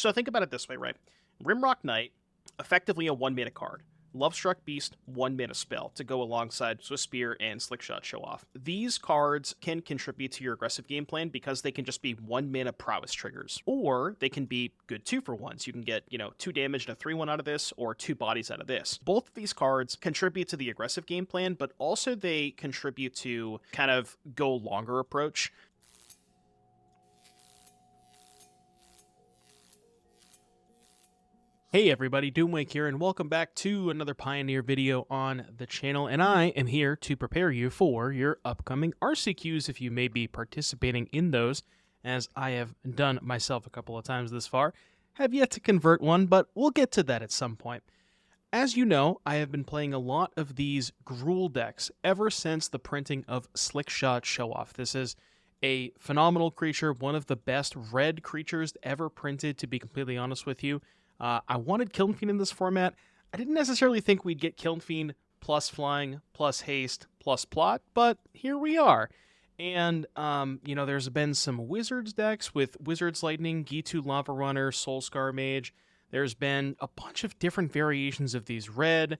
So think about it this way, right? Rimrock Knight, effectively a 1-mana card. Lovestruck Beast, 1-mana spell to go alongside Swift Spear and Slickshot Showoff. These cards can contribute to your aggressive game plan because they can just be 1-mana prowess triggers. Or they can be good 2-for-1s. You can get, 2 damage and a 3-1 out of this, or 2 bodies out of this. Both of these cards contribute to the aggressive game plan, but also they contribute to kind of go longer approach. Hey everybody, Doomwake here, and welcome back to another Pioneer video on the channel, and I am here to prepare you for your upcoming RCQs if you may be participating in those, as I have done myself a couple of times this far. Have yet to convert one, but we'll get to that at some point. As you know, I have been playing a lot of these GRUUL decks ever since the printing of Slickshot Showoff. This is a phenomenal creature, one of the best red creatures ever printed, to be completely honest with you. I wanted Kiln Fiend in this format. I didn't necessarily think we'd get Kiln Fiend plus flying, plus haste, plus plot, but here we are. And, there's been some Wizards decks with Wizards Lightning, G2 Lava Runner, Soulscar Mage. There's been a bunch of different variations of these red,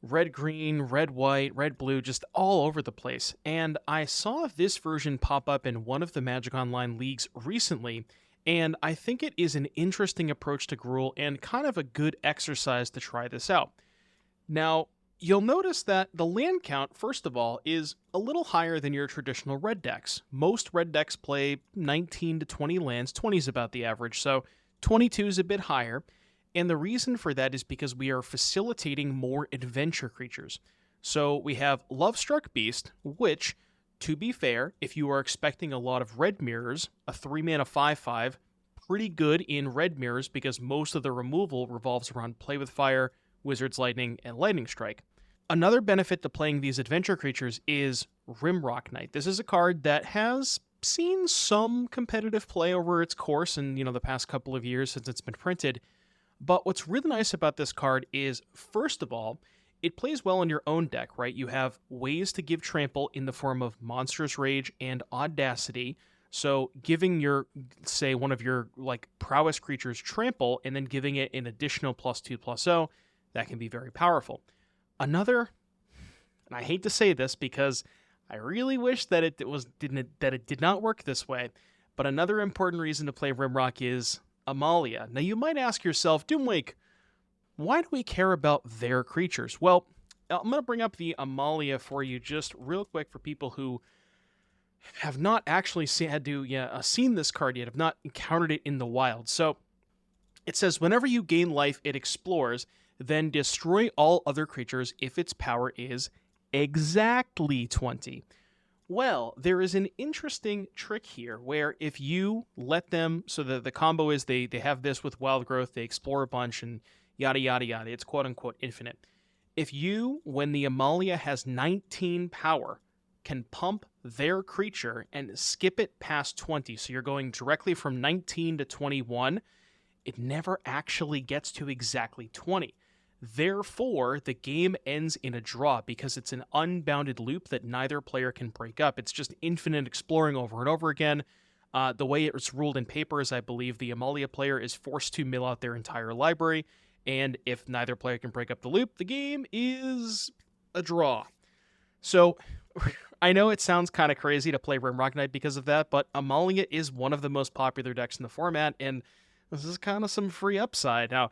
red-green, red-white, red-blue, just all over the place. And I saw this version pop up in one of the Magic Online leagues recently, and I think it is an interesting approach to GRUUL and kind of a good exercise to try this out. Now, you'll notice that the land count, first of all, is a little higher than your traditional red decks. Most red decks play 19 to 20 lands, 20 is about the average, so 22 is a bit higher. And the reason for that is because we are facilitating more adventure creatures. So we have Lovestruck Beast, which, to be fair, if you are expecting a lot of red mirrors, a 3-mana 5/5, pretty good in red mirrors because most of the removal revolves around Play with Fire, Wizard's Lightning, and Lightning Strike. Another benefit to playing these adventure creatures is Rimrock Knight. This is a card that has seen some competitive play over its course in, the past couple of years since it's been printed. But what's really nice about this card is, first of all, it plays well in your own deck, right? You have ways to give trample in the form of Monstrous Rage and Audacity. So giving say, one of your, prowess creatures trample and then giving it an additional +2/+0, that can be very powerful. Another, and I hate to say this because I really wish that it did not work this way, but another important reason to play Rimrock is Amalia. Now you might ask yourself, Doomwake, why do we care about their creatures? Well, I'm going to bring up the Amalia for you just real quick for people who have not actually seen this card yet, have not encountered it in the wild. So it says, whenever you gain life, it explores, then destroy all other creatures if its power is exactly 20. Well, there is an interesting trick here where if you let them, so the combo is they have this with Wild Growth, they explore a bunch, and yada, yada, yada. It's quote-unquote infinite. If you, when the Amalia has 19 power, can pump their creature and skip it past 20, so you're going directly from 19 to 21, it never actually gets to exactly 20. Therefore, the game ends in a draw because it's an unbounded loop that neither player can break up. It's just infinite exploring over and over again. The way it's ruled in paper is, I believe, the Amalia player is forced to mill out their entire library, and if neither player can break up the loop, the game is a draw. So, I know it sounds kind of crazy to play Rimrock Knight because of that, but Amalia is one of the most popular decks in the format, and this is kind of some free upside. Now,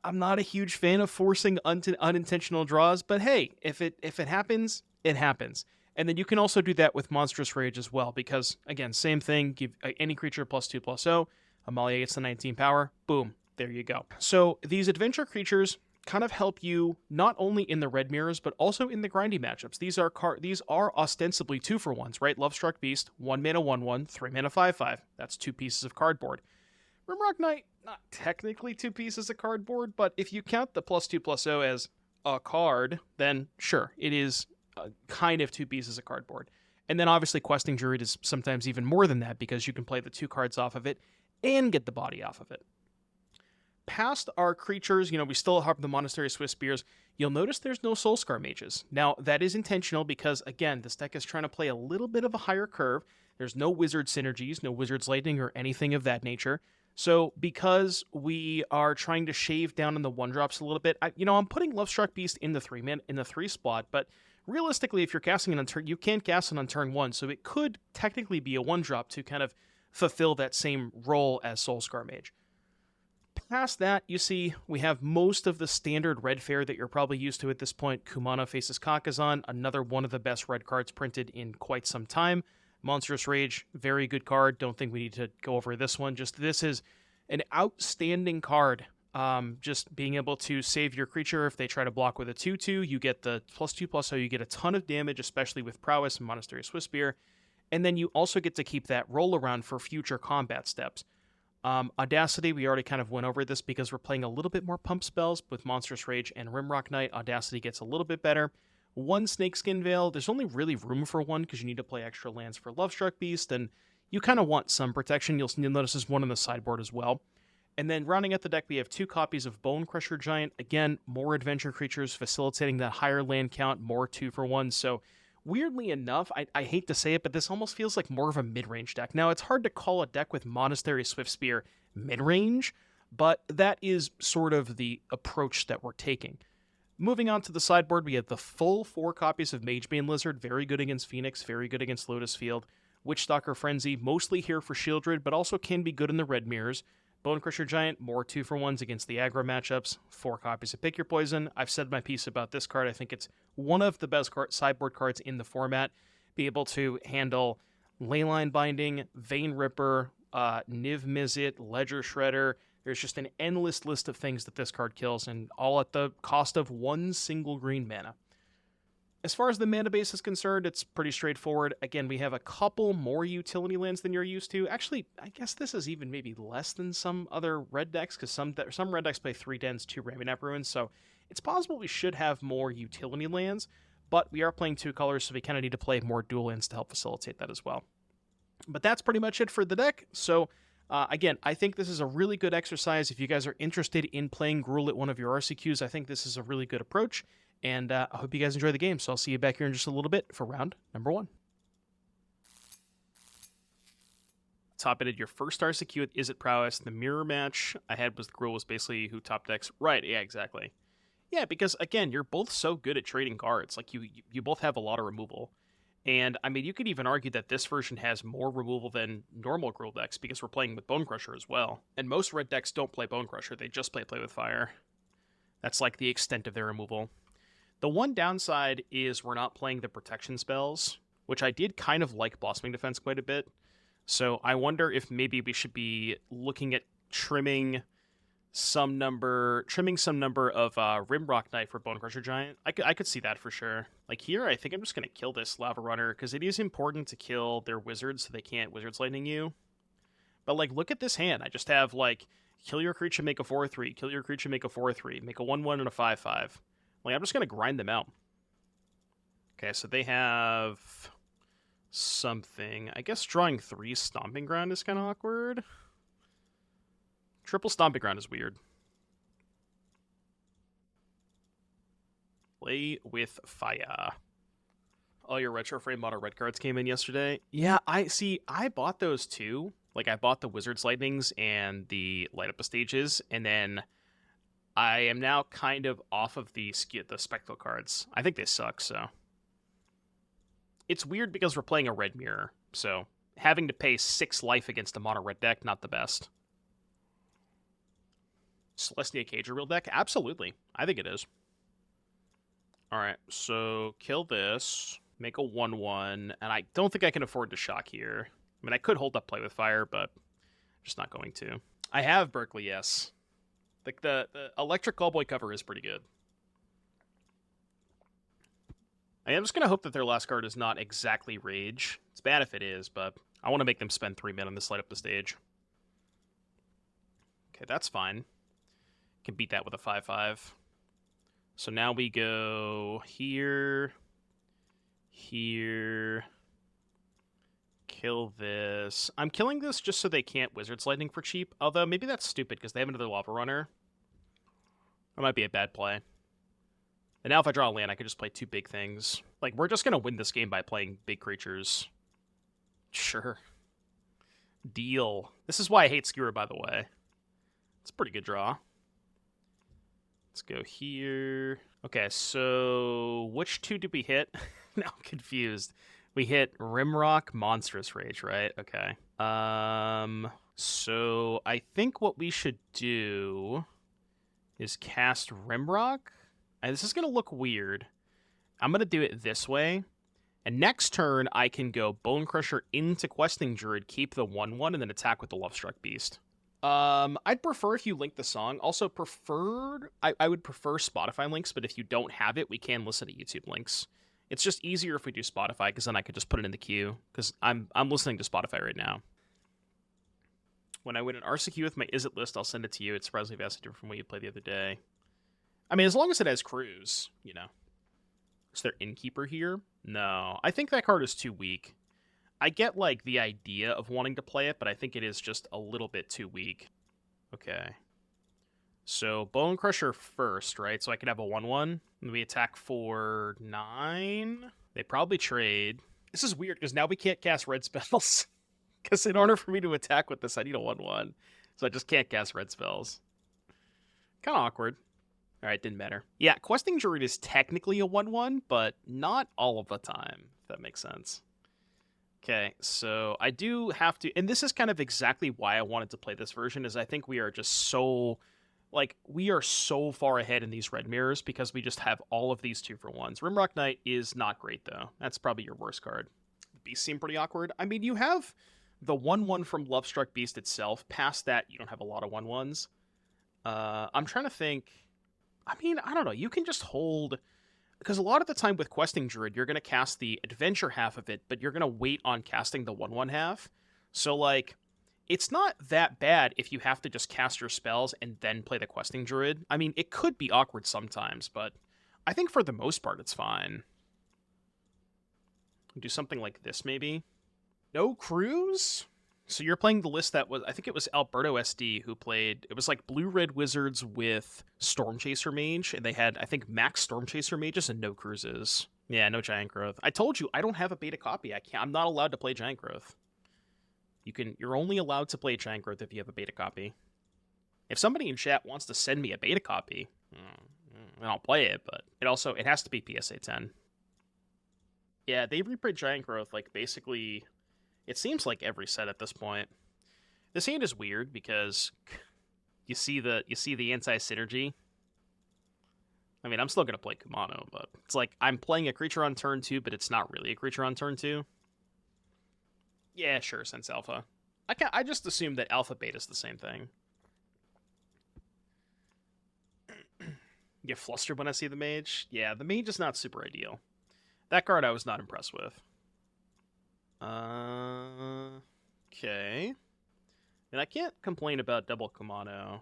I'm not a huge fan of forcing unintentional draws, but hey, if it happens, it happens. And then you can also do that with Monstrous Rage as well, because, again, same thing, give any creature +2/+0, Amalia gets the 19 power, boom. There you go. So these adventure creatures kind of help you not only in the red mirrors, but also in the grindy matchups. These are ostensibly 2-for-1s, right? Lovestruck Beast, 1-mana 1/1, 3-mana 5/5. That's 2 pieces of cardboard. Rimrock Knight, not technically 2 pieces of cardboard, but if you count the +2/+0 as a card, then sure, it is kind of 2 pieces of cardboard. And then obviously Questing Druid is sometimes even more than that because you can play the 2 cards off of it and get the body off of it. Past our creatures, we still have the Monastery Swift Spears. You'll notice there's no Soulscar Mages. Now, that is intentional because, again, this deck is trying to play a little bit of a higher curve. There's no Wizard synergies, no Wizard's Lightning or anything of that nature. So because we are trying to shave down on the 1-drops a little bit, I'm putting Lovestruck Beast in the 3-man in the 3 spot, but realistically, if you're casting it on turn, you can't cast it on turn 1, so it could technically be a 1-drop to kind of fulfill that same role as Soulscar Mage. Past that, you see, we have most of the standard red fare that you're probably used to at this point. Kumano faces Kakazan, another one of the best red cards printed in quite some time. Monstrous Rage, very good card. Don't think we need to go over this one. Just this is an outstanding card. Just being able to save your creature if they try to block with a 2/2. You get the +2/+, so you get a ton of damage, especially with Prowess and Monastery Swiftspear. And then you also get to keep that roll around for future combat steps. Audacity, we already kind of went over this because we're playing a little bit more pump spells with Monstrous Rage and Rimrock Knight. Audacity gets a little bit better. 1 Snakeskin Veil, there's only really room for 1 because you need to play extra lands for Lovestruck Beast, and you kind of want some protection. You'll notice there's 1 on the sideboard as well. And then rounding out the deck, we have 2 copies of Bonecrusher Giant. Again, more adventure creatures, facilitating that higher land count, more 2-for-1. So weirdly enough, I hate to say it, but this almost feels like more of a mid-range deck. Now, it's hard to call a deck with Monastery Swiftspear mid-range, but that is sort of the approach that we're taking. Moving on to the sideboard, we have the full 4 copies of Magebane Lizard, very good against Phoenix, very good against Lotus Field. Witchstalker Frenzy, mostly here for Shieldred, but also can be good in the red mirrors. Bonecrusher Giant, more 2-for-1s against the aggro matchups. 4 copies of Pick Your Poison. I've said my piece about this card. I think it's one of the best sideboard cards in the format. Be able to handle Leyline Binding, Vein Ripper, Niv Mizzet, Ledger Shredder. There's just an endless list of things that this card kills, and all at the cost of 1 single green mana. As far as the mana base is concerned, it's pretty straightforward. Again, we have a couple more utility lands than you're used to. Actually, I guess this is even maybe less than some other red decks, because some red decks play 3 Dens, 2 Ramunap Ruins, so it's possible we should have more utility lands, but we are playing 2 colors, so we kind of need to play more dual lands to help facilitate that as well. But that's pretty much it for the deck, so again, I think this is a really good exercise. If you guys are interested in playing GRUUL at one of your RCQs, I think this is a really good approach. And I hope you guys enjoy the game. So I'll see you back here in just a little bit for round number 1. Top-ended your first RCQ with Izzet Prowess. The mirror match I had with GRUUL was basically who top decks. Right, yeah, exactly. Yeah, because, again, you're both so good at trading cards. Like, you both have a lot of removal. And, I mean, you could even argue that this version has more removal than normal GRUUL decks because we're playing with Bonecrusher as well. And most red decks don't play Bonecrusher. They just play with Fire. That's, like, the extent of their removal. The one downside is we're not playing the protection spells, which I did kind of like Blossoming Defense quite a bit. So I wonder if maybe we should be looking at trimming some number of Rimrock Knight for Bonecrusher Giant. I could see that for sure. Like here, I think I'm just going to kill this Lava Runner, because it is important to kill their wizards so they can't Wizards Lightning you. But like, look at this hand. I just have like, kill your creature, make a 4/3, kill your creature, make a 4/3, make a 1/1 and a 5/5. Like, I'm just going to grind them out. Okay, so they have something. I guess drawing 3 Stomping Ground is kind of awkward. Triple Stomping Ground is weird. Play with fire. All your Retro Frame Mono red cards came in yesterday. Yeah, I bought those too. Like, I bought the Wizards Lightnings and the Light Up Stages, and then I am now kind of off of the Spectral cards. I think they suck, so. It's weird because we're playing a red mirror, so having to pay 6 life against a mono red deck, not the best. Celestia Cage a real deck? Absolutely. I think it is. Alright, so kill this, make a 1/1, and I don't think I can afford to shock here. I mean, I could hold up Play with Fire, but I'm just not going to. I have Berkeley, yes. Like, the Electric Callboy cover is pretty good. I'm just going to hope that their last card is not exactly Rage. It's bad if it is, but I want to make them spend 3 mana on this Light Up the Stage. Okay, that's fine. Can beat that with a 5/5. So now we go here, here, kill this. I'm killing this just so they can't Wizards Lightning for cheap, although maybe that's stupid because they have another Lava Runner. That might be a bad play. And now if I draw a land, I could just play 2 big things. Like, we're just going to win this game by playing big creatures. Sure. Deal. This is why I hate Skewer, by the way. It's a pretty good draw. Let's go here. Okay, so which two did we hit? Now I'm confused. We hit Rimrock, Monstrous Rage, right? Okay. So I think what we should do is cast Rimrock. And this is going to look weird. I'm going to do it this way. And next turn, I can go Bonecrusher into Questing Druid, keep the 1/1, and then attack with the Lovestruck Beast. I'd prefer if you link the song. Also, I would prefer Spotify links, but if you don't have it, we can listen to YouTube links. It's just easier if we do Spotify, because then I could just put it in the queue, because I'm listening to Spotify right now. When I win an RCQ with my Izzet list, I'll send it to you. It's surprisingly vastly different from what you played the other day. I mean, as long as it has crews, you know. Is there Innkeeper here? No. I think that card is too weak. I get, like, the idea of wanting to play it, but I think it is just a little bit too weak. Okay. So, Bonecrusher first, right? So I could have a 1/1. And we attack for 9. They probably trade. This is weird, because now we can't cast red spells. Because in order for me to attack with this, I need a 1/1. So I just can't cast red spells. Kind of awkward. Alright, didn't matter. Yeah, Questing Druid is technically a 1/1, but not all of the time, if that makes sense. Okay, so I do have to... And this is kind of exactly why I wanted to play this version, is I think we are just so... Like, we are so far ahead in these red mirrors because we just have all of these 2-for-1s. Rimrock Knight is not great, though. That's probably your worst card. The Beasts seem pretty awkward. I mean, you have the 1/1 from Lovestruck Beast itself. Past that, you don't have a lot of 1/1s. I'm trying to think... I mean, I don't know. You can just hold... Because a lot of the time with Questing Druid, you're going to cast the adventure half of it, but you're going to wait on casting the 1/1 half. So, like, it's not that bad if you have to just cast your spells and then play the Questing Druid. I mean, it could be awkward sometimes, but I think for the most part, it's fine. Do something like this, maybe. No crews? So you're playing the list that was, I think it was Alberto SD who played, it was like Blue-Red Wizards with Stormchaser Mage, and they had, I think, max Stormchaser Mages and no cruises. Yeah, no Giant Growth. I told you, I don't have a beta copy. I'm not allowed to play Giant Growth. You're only allowed to play Giant Growth if you have a beta copy. If somebody in chat wants to send me a beta copy, I'll play it, but it has to be PSA 10. Yeah, they reprint Giant Growth, like, basically... It seems like every set at this point. This hand is weird because you see the anti-synergy. I mean, I'm still gonna play Kumano, but it's like I'm playing a creature on turn 2, but it's not really a creature on turn 2. Yeah, sure, since alpha. I just assume that alpha beta is the same thing. Get flustered when I see the mage. Yeah, the mage is not super ideal. That card I was not impressed with. Okay. And I can't complain about double Kumano.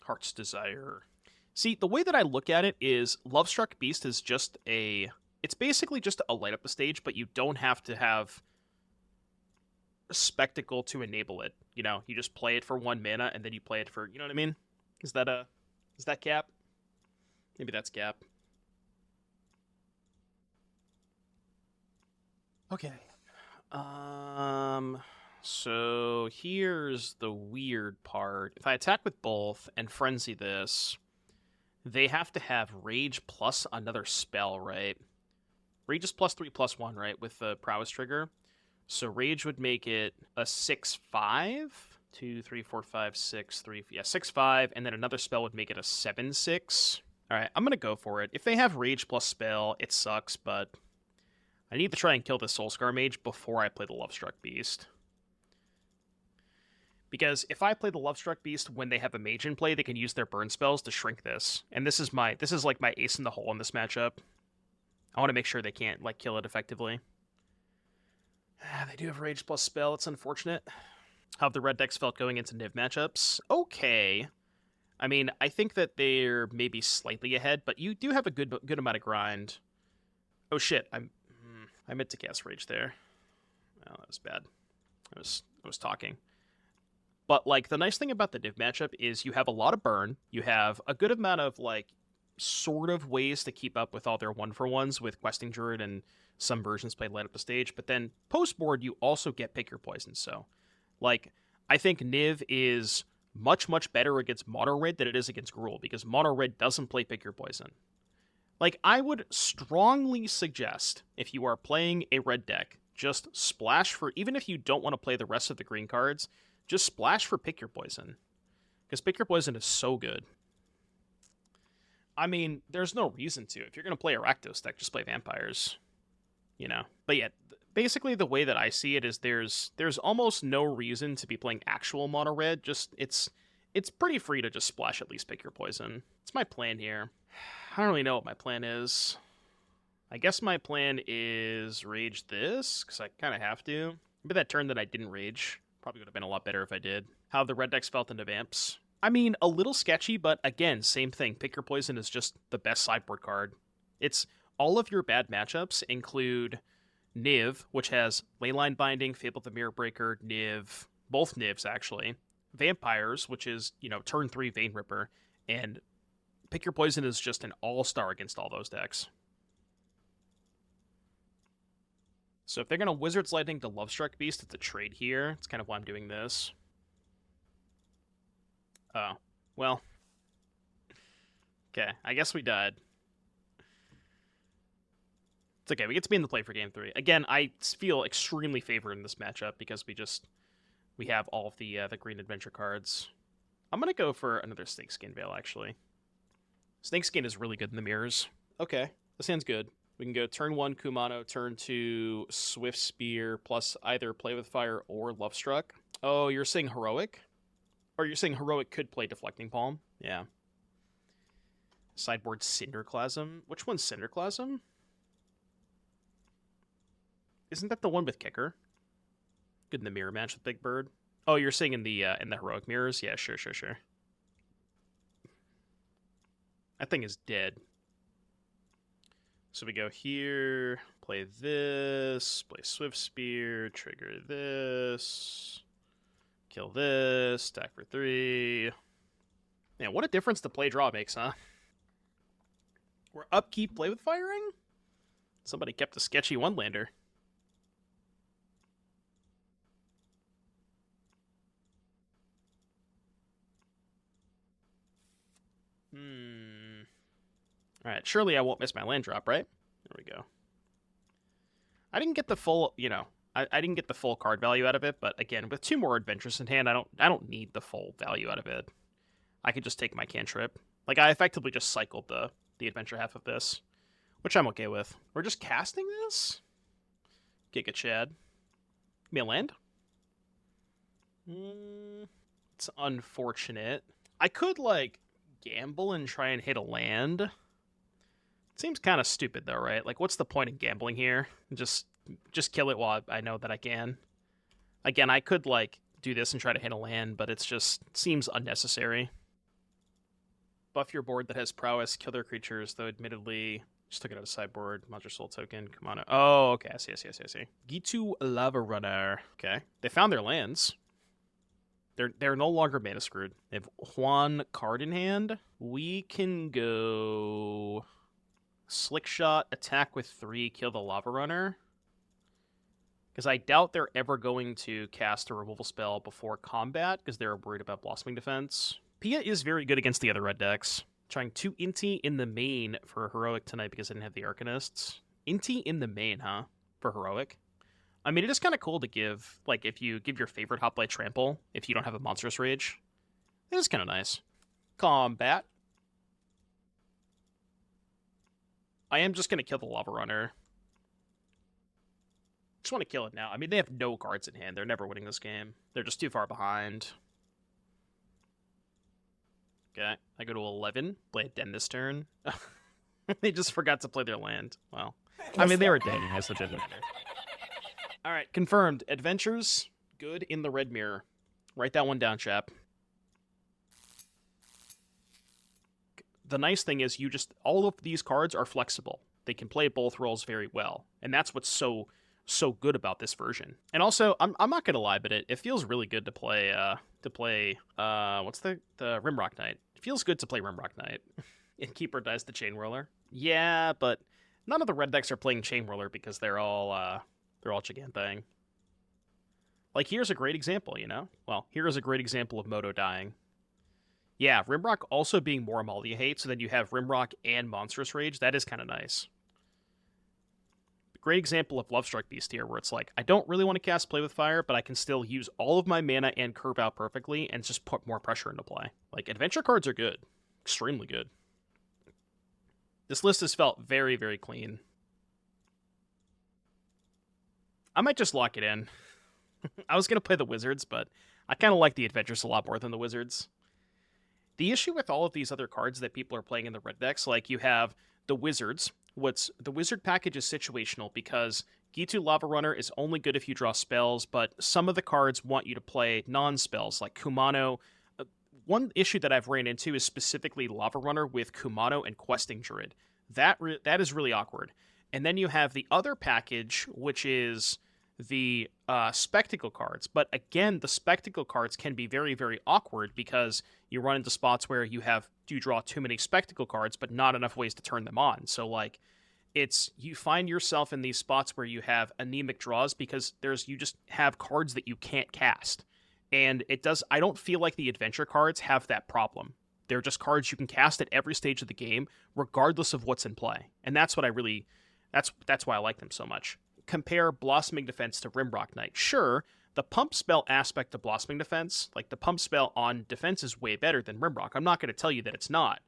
Heart's Desire. See, the way that I look at it is Lovestruck Beast is just it's basically just a light up the stage, but you don't have to have a spectacle to enable it. You know, you just play it for 1 mana and then you play it for, you know what I mean? Is that Cap? Maybe that's Cap. Okay. So here's the weird part. If I attack with both and frenzy this, they have to have Rage plus another spell, right? Rage is +3/+1, right, with the prowess trigger. So Rage would make it a 6/5. 2, 3, 4, 5, 6, 3, yeah, 6/5, and then another spell would make it a 7/6. Alright, I'm gonna go for it. If they have Rage plus spell, it sucks, but I need to try and kill the Soulscar Mage before I play the Lovestruck Beast. Because if I play the Lovestruck Beast when they have a mage in play, they can use their burn spells to shrink this. And this is like my ace in the hole in this matchup. I want to make sure they can't like kill it effectively. They do have Rage plus spell, it's unfortunate. How have the red decks felt going into Niv matchups? Okay. I mean, I think that they're maybe slightly ahead, but you do have a good amount of grind. Oh shit, I meant to cast Rage there. Oh, that was bad. I was talking. But, like, the nice thing about the Niv matchup is you have a lot of burn. You have a good amount of, like, sort of ways to keep up with all their 1-for-1s with Questing Druid, and some versions play light up the stage. But then post-board, you also get Pick Your Poison. So, like, I think Niv is much, much better against Mono Red than it is against GRUUL, because Mono Red doesn't play Pick Your Poison. Like, I would strongly suggest, if you are playing a red deck, just splash for, even if you don't want to play the rest of the green cards, just splash for Pick Your Poison. Because Pick Your Poison is so good. I mean, there's no reason to. If you're going to play a Rakdos deck, just play Vampires. You know? But yeah, basically the way that I see it is there's almost no reason to be playing actual Mono Red. Just, it's pretty free to just splash at least Pick Your Poison. It's my plan here. I don't really know what my plan is. I guess my plan is rage this, because I kind of have to. Maybe that turn that I didn't rage probably would have been a lot better if I did. How the red decks felt into Vamps. I mean, a little sketchy, but again, same thing. Pick Your Poison is just the best sideboard card. It's all of your bad matchups include Niv, which has Leyline Binding, Fable the Mirror Breaker, Niv, both Nivs actually. Vampires, which is, you know, turn 3 Vein Ripper, and Pick Your Poison is just an all-star against all those decks. So if they're going to Wizard's Lightning to Lovestruck Beast, it's a trade here. It's kind of why I'm doing this. Oh, well. Okay, I guess we died. It's okay, we get to be in the play for Game 3. Again, I feel extremely favored in this matchup because we have all of the green adventure cards. I'm going to go for another Snakeskin Veil, actually. Snakeskin is really good in the mirrors. Okay, this hand's good. We can go turn 1 Kumano, turn 2 Swift Spear, plus either Play with Fire or Lovestruck. Oh, you're saying Heroic? Or you're saying Heroic could play Deflecting Palm? Yeah. Sideboard Cinderclasm. Which one's Cinderclasm? Isn't that the one with Kicker? Good in the mirror match with Big Bird. Oh, you're saying in the Heroic mirrors? Yeah, sure. That thing is dead. So we go here, play this, play Swift Spear, trigger this, kill this, stack for 3. Man, what a difference the play draw makes, huh? We're upkeep play with firing? Somebody kept a sketchy one-lander. Alright, surely I won't miss my land drop, right? There we go. I didn't get the full, you know, I didn't get the full card value out of it, but again, with 2 more adventures in hand, I don't need the full value out of it. I could just take my cantrip. Like, I effectively just cycled the adventure half of this, which I'm okay with. We're just casting this? Giga Chad. Give me a land? It's unfortunate. I could, like, gamble and try and hit a land. Seems kind of stupid, though, right? Like, what's the point in gambling here? Just kill it while I know that I can. Again, I could, like, do this and try to hit a land, but it's just seems unnecessary. Buff your board that has prowess, kill their creatures, though admittedly, just took it out of sideboard. Monster Soul token, come on. Oh, okay, I see. Gitu Lava Runner. Okay, they found their lands. They're no longer mana screwed. They have 1 card in hand. We can go Slickshot, attack with 3, kill the Lava Runner. Because I doubt they're ever going to cast a removal spell before combat, because they're worried about Blossoming Defense. Pia is very good against the other red decks. Trying 2 Inti in the main for Heroic tonight because I didn't have the Arcanists. Inti in the main, huh? For Heroic? I mean, it is kind of cool to give, like, if you give your favorite Hoplite Trample, if you don't have a Monstrous Rage. It is kind of nice. Combat. I am just going to kill the Lava Runner. Just want to kill it now. I mean, they have no cards in hand. They're never winning this game. They're just too far behind. Okay, I go to 11. Play a Den this turn. They just forgot to play their land. Well, I mean, they were dead. That's a dead. All right, confirmed. Adventures, good in the red mirror. Write that one down, chap. The nice thing is all of these cards are flexible. They can play both roles very well. And that's what's so good about this version. And also, I'm not going to lie, but it feels really good to play, what's the Rimrock Knight? It feels good to play Rimrock Knight. And Keeper dies to Chain Whirler. Yeah, but none of the red decks are playing Chain Whirler because they're all Gigantang. Like, here's a great example, you know? Well, here is a great example of Moto dying. Yeah, Rimrock also being more Amalia hate, so then you have Rimrock and Monstrous Rage. That is kind of nice. Great example of Lovestruck Beast here, where it's like, I don't really want to cast Play with Fire, but I can still use all of my mana and curve out perfectly and just put more pressure into play. Like, adventure cards are good. Extremely good. This list has felt very, very clean. I might just lock it in. I was going to play the Wizards, but I kind of like the Adventures a lot more than the Wizards. The issue with all of these other cards that people are playing in the red decks, like you have the Wizards. The Wizard package is situational because Gitu Lava Runner is only good if you draw spells, but some of the cards want you to play non-spells, like Kumano. One issue that I've ran into is specifically Lava Runner with Kumano and Questing Druid. That is really awkward. And then you have the other package, which is the Spectacle cards. But again, the Spectacle cards can be very, very awkward because you run into spots where you draw too many Spectacle cards, but not enough ways to turn them on. So, like, you find yourself in these spots where you have anemic draws because you just have cards that you can't cast. And I don't feel like the adventure cards have that problem. They're just cards you can cast at every stage of the game, regardless of what's in play. And that's what that's why I like them so much. Compare Blossoming Defense to Rimrock Knight. Sure, the pump spell aspect of Blossoming Defense, like the pump spell on defense, is way better than Rimrock. I'm not going to tell you that it's not.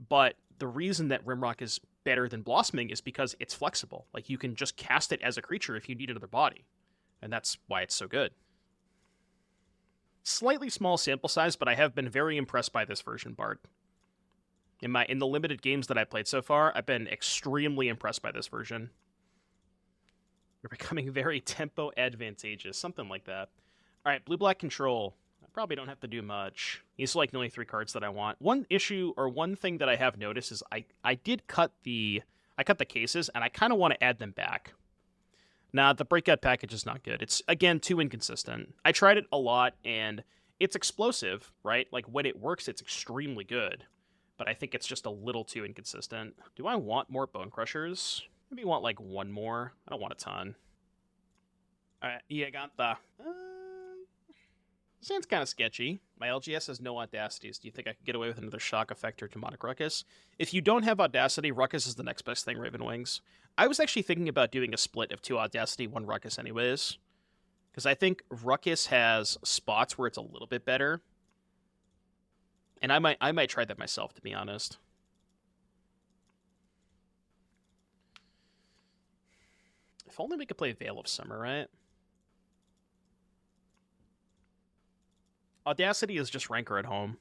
But the reason that Rimrock is better than Blossoming is because it's flexible. Like, you can just cast it as a creature if you need another body. And that's why it's so good. Slightly small sample size, but I have been very impressed by this version, Bard. In the limited games that I played so far, I've been extremely impressed by this version. You're becoming very tempo advantageous, something like that. All right, blue-black control. I probably don't have to do much. These are like the only 3 cards that I want. One issue, or one thing that I have noticed is I did cut the cases, and I kind of want to add them back. Nah, the breakout package is not good. It's, again, too inconsistent. I tried it a lot, and it's explosive, right? Like, when it works, it's extremely good. But I think it's just a little too inconsistent. Do I want more Bonecrushers? Maybe want, like, one more. I don't want a ton. Alright, yeah, I got the... Sounds kind of sketchy. My LGS has no Audacities. Do you think I could get away with another Shock Effect or Demonic Ruckus? If you don't have Audacity, Ruckus is the next best thing, Raven Wings. I was actually thinking about doing a split of 2 Audacity, 1 Ruckus anyways. Because I think Ruckus has spots where it's a little bit better. And I might try that myself, to be honest. If only we could play Veil of Summer, right? Audacity is just Rancor at home.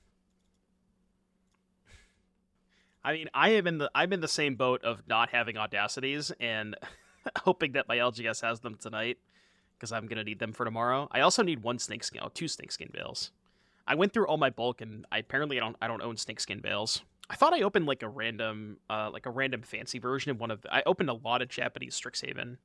I mean, I'm in the same boat of not having Audacities and hoping that my LGS has them tonight because I'm gonna need them for tomorrow. I also need 2 Snakeskin Veils. I went through all my bulk and I don't own Snakeskin Veils. I thought I opened like a random fancy version of I opened a lot of Japanese Strixhaven.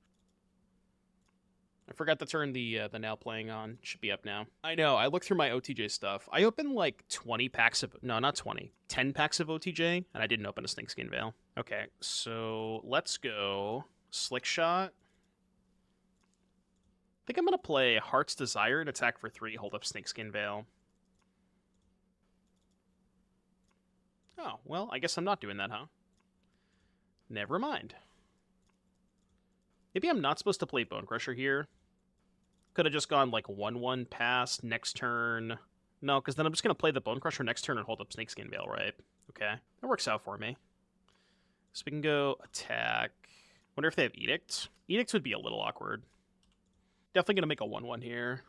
I forgot to turn the now playing on. Should be up now. I know. I looked through my OTJ stuff. I opened like 10 packs of OTJ, and I didn't open a Snakeskin Veil. Okay, so let's go Slickshot. I think I'm going to play Heart's Desire and attack for 3, hold up Snakeskin Veil. Oh, well, I guess I'm not doing that, huh? Never mind. Maybe I'm not supposed to play Bonecrusher here. Could have just gone like 1/1 pass next turn. No, because then I'm just going to play the Bonecrusher next turn and hold up Snakeskin Veil, right? Okay, that works out for me. So we can go attack. Wonder if they have Edict. Edict would be a little awkward. Definitely going to make a 1/1 here.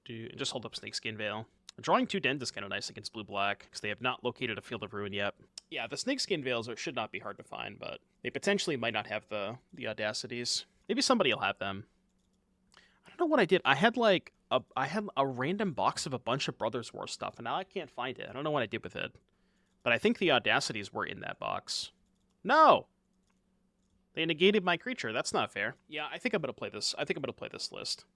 And just hold up Snakeskin Veil. Drawing 2 Dent is kind of nice against blue-black, because they have not located a Field of Ruin yet. Yeah, the Snakeskin Veils should not be hard to find, but they potentially might not have the Audacities. Maybe somebody will have them. I don't know what I did. I had a random box of a bunch of Brothers War stuff, and now I can't find it. I don't know what I did with it. But I think the Audacities were in that box. No! They negated my creature. That's not fair. Yeah, I think I'm going to play this. I think I'm going to play this list.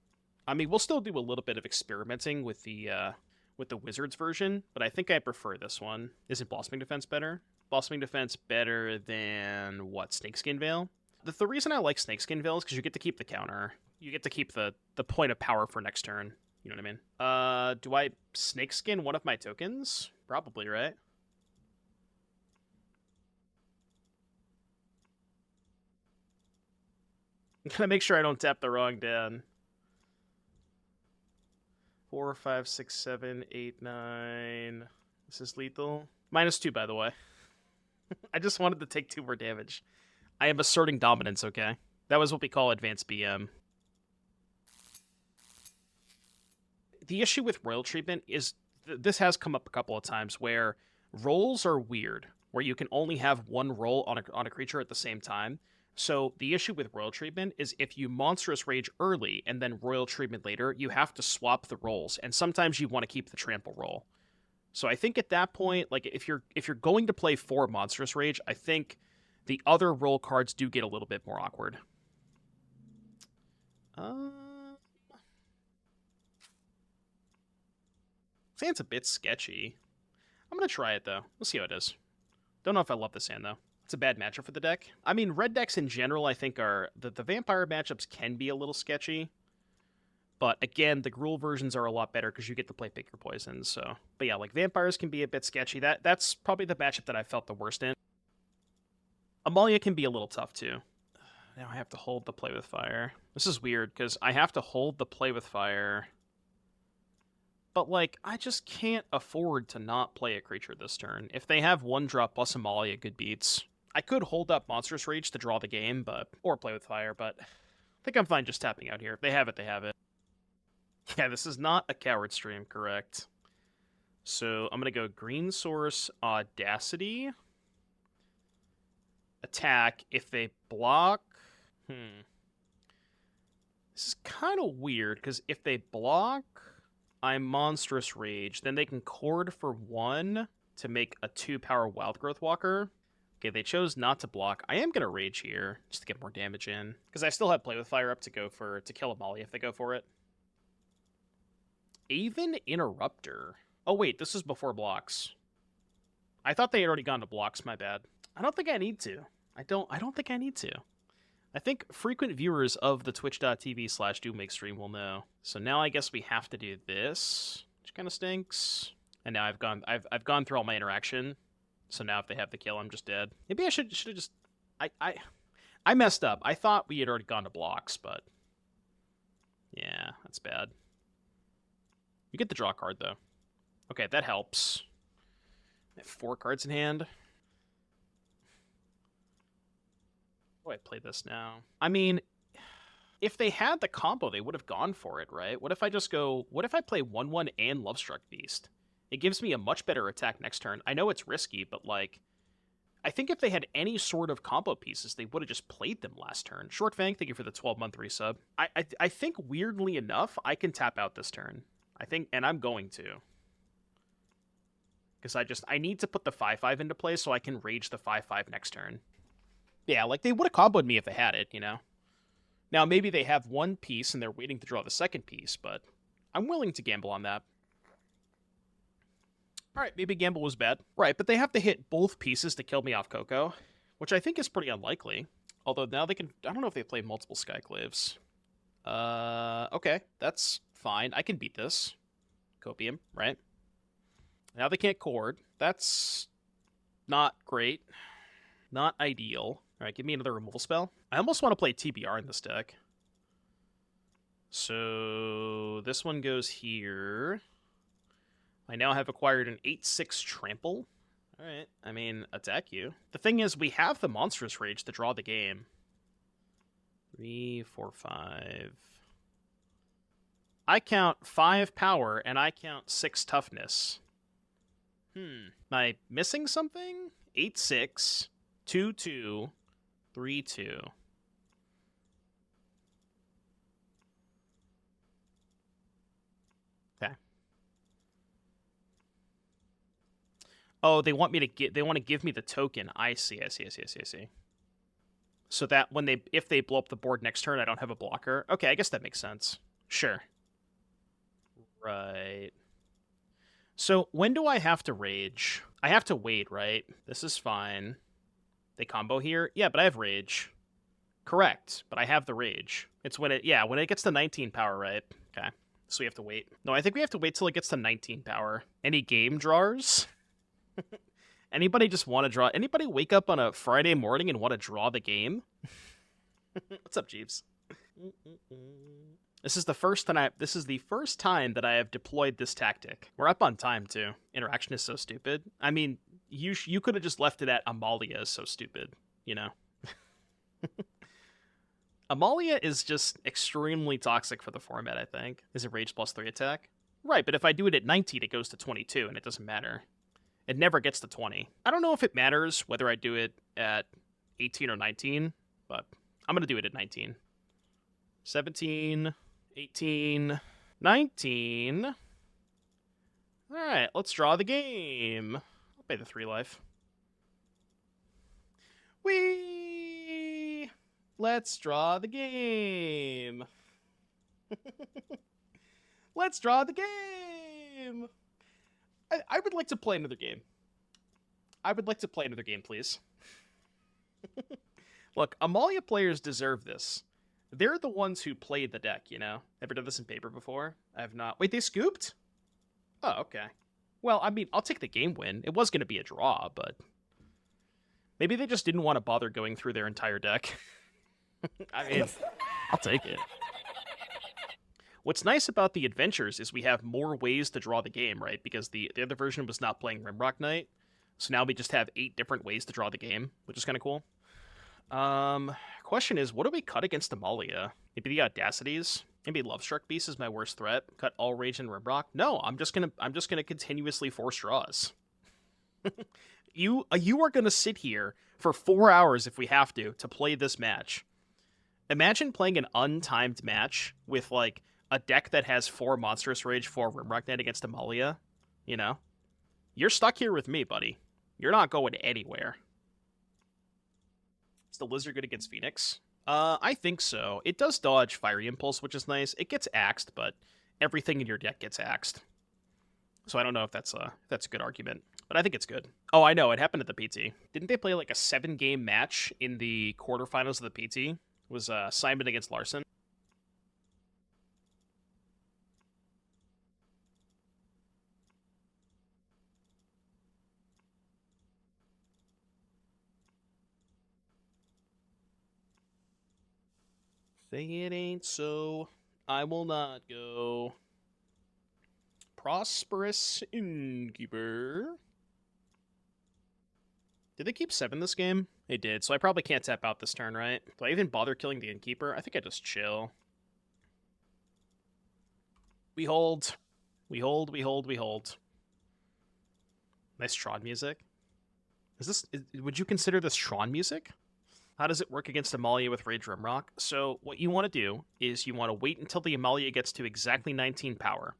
I mean, we'll still do a little bit of experimenting with the with the Wizards version, but I think I prefer this one. Isn't Blossoming Defense better? Blossoming Defense better than, what, Snakeskin Veil? The reason I like Snakeskin Veil is because you get to keep the counter. You get to keep the point of power for next turn. You know what I mean? Do I Snakeskin one of my tokens? Probably, right? I'm gonna make sure I don't tap the wrong down. 4, 5, 6, 7, 8, 9. This is lethal. -2, by the way. I just wanted to take 2 more damage. I am asserting dominance, okay? That was what we call advanced BM. The issue with royal treatment is this has come up a couple of times where rolls are weird, where you can only have one roll on a creature at the same time. So the issue with royal treatment is if you monstrous rage early and then royal treatment later, you have to swap the rolls, and sometimes you want to keep the trample roll. So I think at that point, like if you're going to play 4 monstrous rage, I think the other roll cards do get a little bit more awkward. Sand's a bit sketchy. I'm gonna try it though. We'll see how it is. Don't know if I love the sand though. It's a bad matchup for the deck. I mean, red decks in general, I think are the vampire matchups can be a little sketchy. But again, the GRUUL versions are a lot better because you get to play pick your poisons. So, but yeah, like vampires can be a bit sketchy. That's probably the matchup that I felt the worst in. Amalia can be a little tough too. Now I have to hold the play with fire. This is weird because I have to hold the play with fire. But, like, I just can't afford to not play a creature this turn. If they have 1-drop plus Amalia, good beats. I could hold up Monstrous Rage to draw the game, or play with fire, but I think I'm fine just tapping out here. If they have it, they have it. Yeah, this is not a coward stream, correct. So I'm going to go Green Source, Audacity. Attack. If they block... This is kind of weird, because if they block... I'm Monstrous Rage. Then they can Chord for 1 to make a 2-power Wild Growth Walker. Okay, they chose not to block. I am going to Rage here, just to get more damage in. Because I still have Play with Fire up to kill Amalia if they go for it. Aven Interrupter. Oh wait, this is before blocks. I thought they had already gone to blocks, my bad. I don't think I need to. I don't think I need to. I think frequent viewers of the twitch.tv/DoomMakeStream will know. So now I guess we have to do this, which kind of stinks. And now I've gone through all my interaction. So now if they have the kill, I'm just dead. Maybe I should have just... I messed up. I thought we had already gone to blocks, but... Yeah, that's bad. You get the draw card, though. Okay, that helps. I have 4 cards in hand. Oh, I play this now. I mean, if they had the combo, they would have gone for it, right? What if I just go... What if I play 1/1 and Lovestruck Beast? It gives me a much better attack next turn. I know it's risky, but, like... I think if they had any sort of combo pieces, they would have just played them last turn. Short Fang, thank you for the 12-month resub. I think, weirdly enough, I can tap out this turn. I think, and I'm going to. Because I need to put the 5/5 into play so I can rage the 5/5 next turn. Yeah, like, they would have comboed me if they had it, you know? Now, maybe they have one piece and they're waiting to draw the second piece, but I'm willing to gamble on that. Alright, maybe gamble was bad. Right, but they have to hit both pieces to kill me off Coco, which I think is pretty unlikely. Although now they can... I don't know if they play multiple Skyclaves. Okay, that's fine. I can beat this. Copium, right? Now they can't Chord. That's not great. Not ideal. Alright, give me another removal spell. I almost want to play TBR in this deck. So this one goes here. I now have acquired an 8/6 Trample. Alright, I mean, attack you. The thing is, we have the Monstrous Rage to draw the game. 3, 4, 5. I count 5 power, and I count 6 toughness. Am I missing something? 8/6, 2/2, 3/2. Okay. Oh, they want me to get. They want to give me the token. I see. So that if they blow up the board next turn, I don't have a blocker. Okay, I guess that makes sense. Sure. Right. So when do I have to rage? I have to wait, right? This is fine. They combo here? Yeah, but I have rage. Correct, but I have the rage. It's when it, yeah, when it gets to 19 power, right? Okay, so we have to wait. No, I think we have to wait till it gets to 19 power. Any game drawers? Anybody just want to draw? Anybody wake up on a Friday morning and want to draw the game? What's up, Jeeves? This is the first time that I have deployed this tactic. We're up on time too. Interaction is so stupid. I mean, you could have just left it at Amalia is so stupid, you know. Amalia is just extremely toxic for the format, I think. Is it rage plus 3 attack? Right, but if I do it at 19, it goes to 22, and it doesn't matter. It never gets to 20. I don't know if it matters whether I do it at 18 or 19, but I'm going to do it at 19. 17, 18, 19. All right, let's draw the game. I'll pay the 3 life. Whee! Let's draw the game. Let's draw the game. I would like to play another game. I would like to play another game, please. Look, Amalia players deserve this. They're the ones who played the deck, you know? Ever done this in paper before? I have not. Wait, they scooped? Oh, okay. Well, I mean, I'll take the game win. It was going to be a draw, but maybe they just didn't want to bother going through their entire deck. I mean, I'll take it. What's nice about the adventures is we have more ways to draw the game, right? Because the other version was not playing Rimrock Knight. So now we just have 8 different ways to draw the game, which is kind of cool. Question is, what do we cut against Amalia? Maybe the Audacities? Maybe Lovestruck Beast is my worst threat. Cut all Rage and Rimrock? No, I'm just gonna continuously force draws. You are gonna sit here for 4 hours if we have to play this match. Imagine playing an untimed match with like a deck that has 4 Monstrous Rage, 4 Rimrock Knight against Amalia. You know, you're stuck here with me, buddy. You're not going anywhere. Is the Lizard good against Phoenix? I think so. It does dodge Fiery Impulse, which is nice. It gets axed, but everything in your deck gets axed. So I don't know if that's a good argument, but I think it's good. Oh, I know. It happened at the PT. Didn't they play like a 7-game match in the quarterfinals of the PT? It was Simon against Larson. Say it ain't so, I will not go. Prosperous Innkeeper. Did they keep 7 this game? They did, so I probably can't tap out this turn, right? Do I even bother killing the Innkeeper? I think I just chill. We hold. We hold, we hold, we hold. Nice Tron music. Would you consider this Tron music? How does it work against Amalia with Rage Rimrock? So what you want to do is you want to wait until the Amalia gets to exactly 19 power.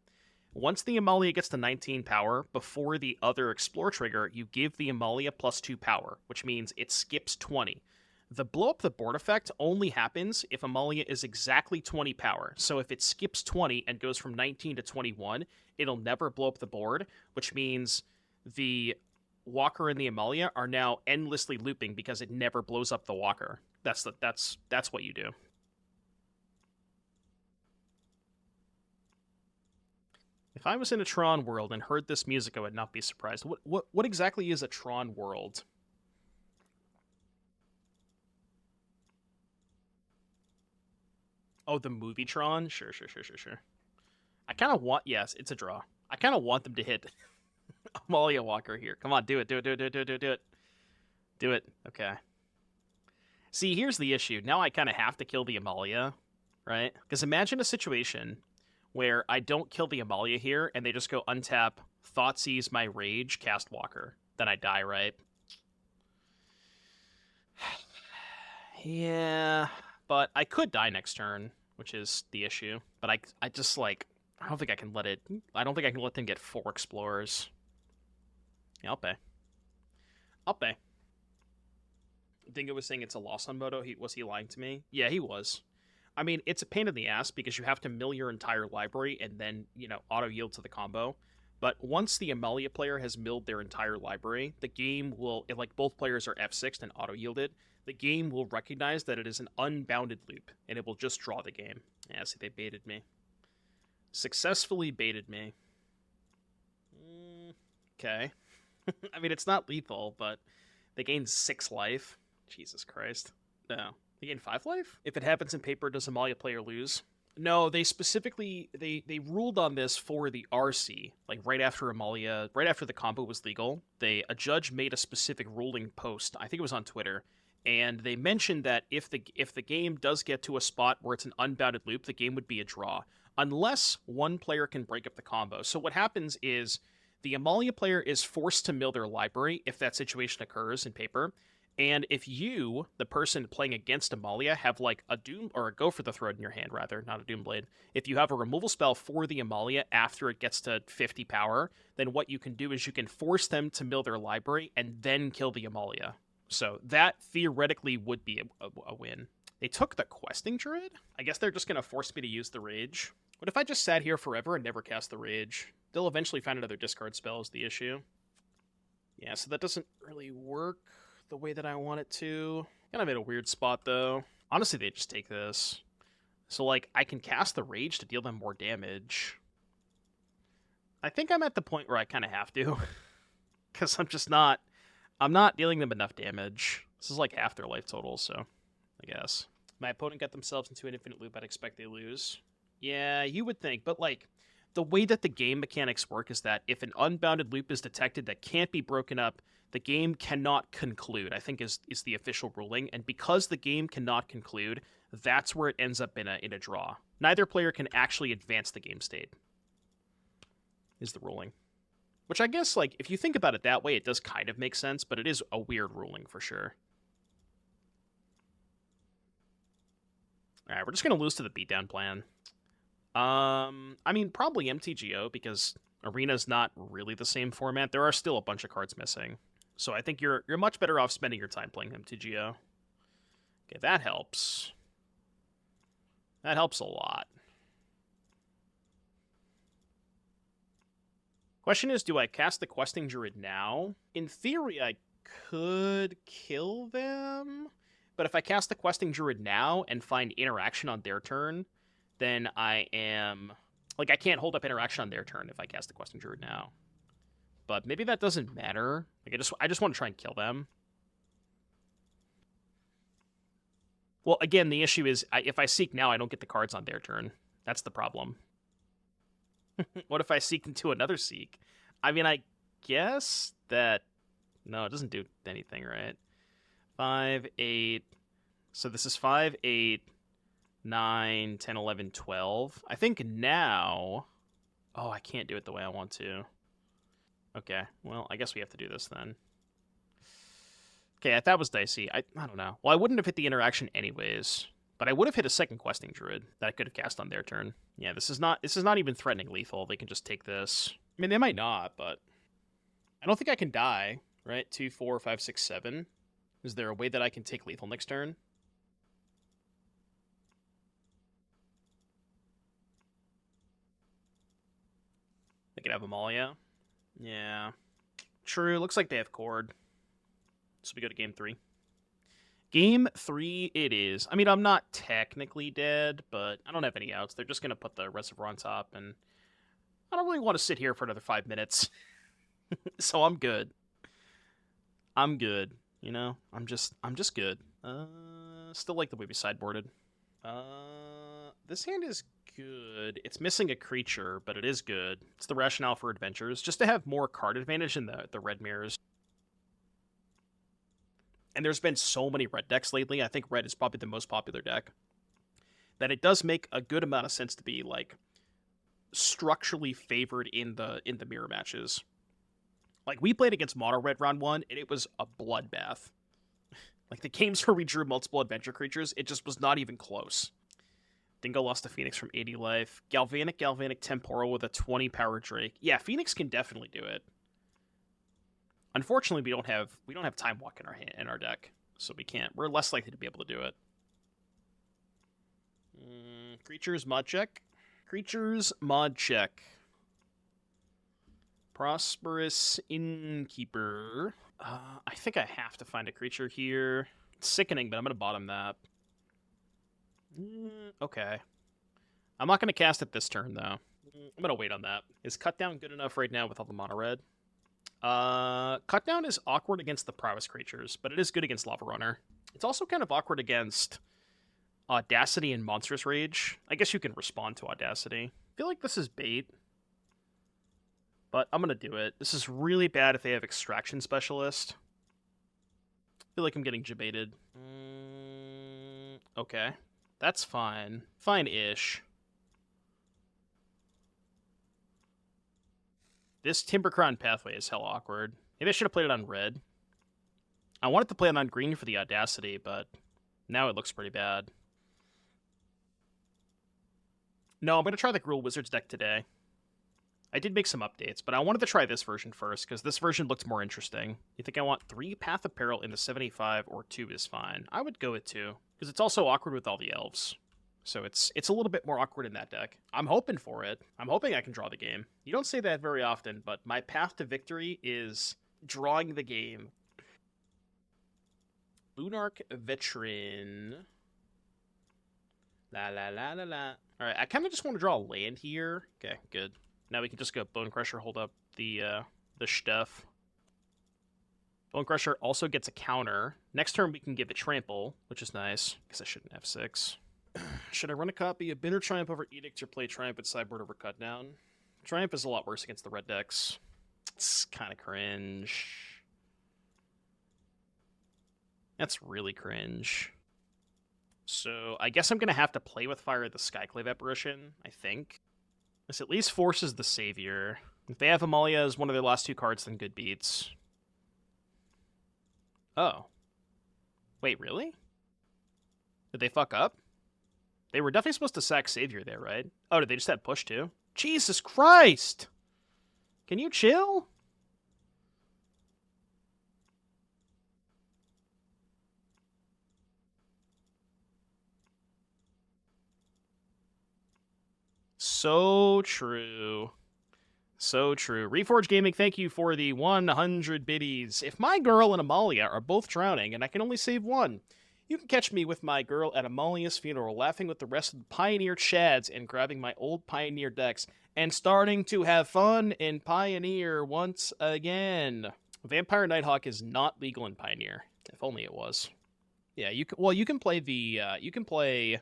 Once the Amalia gets to 19 power, before the other Explore trigger, you give the Amalia +2 power, which means it skips 20. The blow up the board effect only happens if Amalia is exactly 20 power. So if it skips 20 and goes from 19 to 21, it'll never blow up the board, which means the Walker and the Amalia are now endlessly looping because it never blows up the Walker. That's what you do. If I was in a Tron world and heard this music, I would not be surprised. What exactly is a Tron world? Oh, the movie Tron? Sure. I kind of want... Yes, it's a draw. I kind of want them to hit Amalia Walker here. Come on, do it. Do it. Okay. See, here's the issue. Now I kind of have to kill the Amalia, right? Because imagine a situation where I don't kill the Amalia here, and they just go untap, Thoughtseize my Rage, cast Walker. Then I die, right? Yeah, but I could die next turn, which is the issue. But I just, like, I don't think I can let it... I don't think I can let them get 4 Explorers. Yeah, I'll pay. Dingo was saying it's a loss on Moto. Was he lying to me? Yeah, he was. I mean, it's a pain in the ass because you have to mill your entire library and then, you know, auto-yield to the combo. But once the Amalia player has milled their entire library, the game will, if like both players are F6'd and auto-yielded, the game will recognize that it is an unbounded loop, and it will just draw the game. Yeah, see, they baited me. Successfully baited me. Okay. I mean, it's not lethal, but they gain 6 life. Jesus Christ. No. They gain 5 life? If it happens in paper, does Amalia player lose? No, they specifically, they ruled on this for the RC, like right after Amalia, right after the combo was legal. A judge made a specific ruling post, I think it was on Twitter, and they mentioned that if the game does get to a spot where it's an unbounded loop, the game would be a draw, unless one player can break up the combo. So what happens is the Amalia player is forced to mill their library if that situation occurs in paper. And if you, the person playing against Amalia, have like a Doom, or a Go for the Throat in your hand, rather, not a Doomblade, if you have a removal spell for the Amalia after it gets to 50 power, then what you can do is you can force them to mill their library and then kill the Amalia. So that theoretically would be a win. They took the Questing Druid? I guess they're just going to force me to use the Rage. What if I just sat here forever and never cast the Rage? They'll eventually find another discard spell is the issue. Yeah, so that doesn't really work the way that I want it to. Kind of in a weird spot, though. Honestly, they just take this. So, like, I can cast the Rage to deal them more damage. I think I'm at the point where I kind of have to. Because I'm not dealing them enough damage. This is like half their life total, so I guess. My opponent got themselves into an infinite loop. I'd expect they lose. Yeah, you would think, but like, the way that the game mechanics work is that if an unbounded loop is detected that can't be broken up, the game cannot conclude, I think is the official ruling. And because the game cannot conclude, that's where it ends up in a draw. Neither player can actually advance the game state, is the ruling. Which I guess, like, if you think about it that way, it does kind of make sense, but it is a weird ruling for sure. Alright, we're just going to lose to the beatdown plan. I mean, probably MTGO, because Arena's not really the same format. There are still a bunch of cards missing. So I think you're much better off spending your time playing MTGO. Okay, that helps. That helps a lot. Question is, do I cast the Questing Druid now? In theory, I could kill them. But if I cast the Questing Druid now and find interaction on their turn, then I am... Like, I can't hold up interaction on their turn if I cast the Questing Druid now. But maybe that doesn't matter. Like, I just want to try and kill them. Well, again, the issue is, if I Seek now, I don't get the cards on their turn. That's the problem. What if I Seek into another Seek? I mean, I guess that... No, it doesn't do anything, right? 5, 8... So this is 5, 8, 9, 10, 11, 12. I think now... Oh, I can't do it the way I want to. Okay, well, I guess we have to do this then. Okay, that was dicey. I don't know. Well, I wouldn't have hit the interaction anyways, but I would have hit a second Questing Druid that I could have cast on their turn. Yeah, this is not even threatening lethal. They can just take this. I mean, they might not, but I don't think I can die, right? 2, 4, 5, 6, 7. Is there a way that I can take lethal next turn? They could have Amalia. Yeah. True. Looks like they have Cord. So we go to game 3. Game 3 it is. I mean, I'm not technically dead, but I don't have any outs. They're just going to put the Reservoir on top, and I don't really want to sit here for another 5 minutes. So I'm good. I'm good. You know? I'm just good. Still like the way we sideboarded. This hand is good. It's missing a creature, but it is good. It's the rationale for adventures, just to have more card advantage in the red mirrors. And there's been so many red decks lately. I think red is probably the most popular deck. That it does make a good amount of sense to be like structurally favored in the mirror matches. Like we played against Mono Red round 1, and it was a bloodbath. Like the games where we drew multiple adventure creatures, it just was not even close. Dingo lost to Phoenix from 80 life. Galvanic, Temporal with a 20 power Drake. Yeah, Phoenix can definitely do it. Unfortunately, we don't have Time Walk in our deck, so we can't. We're less likely to be able to do it. Creatures mod check. Creatures mod check. Prosperous Innkeeper. I think I have to find a creature here. It's sickening, but I'm going to bottom that. Okay. I'm not going to cast it this turn, though. I'm going to wait on that. Is Cutdown good enough right now with all the mono red? Cutdown is awkward against the prowess creatures, but it is good against Lava Runner. It's also kind of awkward against Audacity and Monstrous Rage. I guess you can respond to Audacity. I feel like this is bait, but I'm going to do it. This is really bad if they have Extraction Specialist. I feel like I'm getting jebaited. Okay. That's fine. Fine-ish. This Cragcrown Pathway is hell awkward. Maybe I should have played it on red. I wanted to play it on green for the Audacity, but now it looks pretty bad. No, I'm going to try the GRUUL Wizards deck today. I did make some updates, but I wanted to try this version first, because this version looks more interesting. You think I want 3 Path of Peril into 75, or 2 is fine? I would go with 2, because it's also awkward with all the elves. So it's a little bit more awkward in that deck. I'm hoping for it. I'm hoping I can draw the game. You don't say that very often, but my path to victory is drawing the game. Lunarch Veteran. La la la la la. Alright, I kind of just want to draw a land here. Okay, good. Now we can just go Bonecrusher, hold up the stuff. Bonecrusher also gets a counter. Next turn we can give it Trample, which is nice. Guess I shouldn't have 6. Should I run a copy of Bitter Triumph over Edict or play Triumph at sideboard over Cutdown? Triumph is a lot worse against the red decks. It's kind of cringe. That's really cringe. So I guess I'm going to have to play with Fire the Skyclave Apparition, I think. This at least forces the Savior. If they have Amalia as one of their last 2 cards, then good beats. Oh. Wait, really? Did they fuck up? They were definitely supposed to sack Savior there, right? Oh, did they just have push too? Jesus Christ! Can you chill? So true. So true. Reforge Gaming, thank you for the 100 biddies. If my girl and Amalia are both drowning and I can only save one, you can catch me with my girl at Amalia's funeral, laughing with the rest of the Pioneer Chads and grabbing my old Pioneer decks and starting to have fun in Pioneer once again. Vampire Nighthawk is not legal in Pioneer. If only it was. Yeah, you can. Well, you can play the. You can play,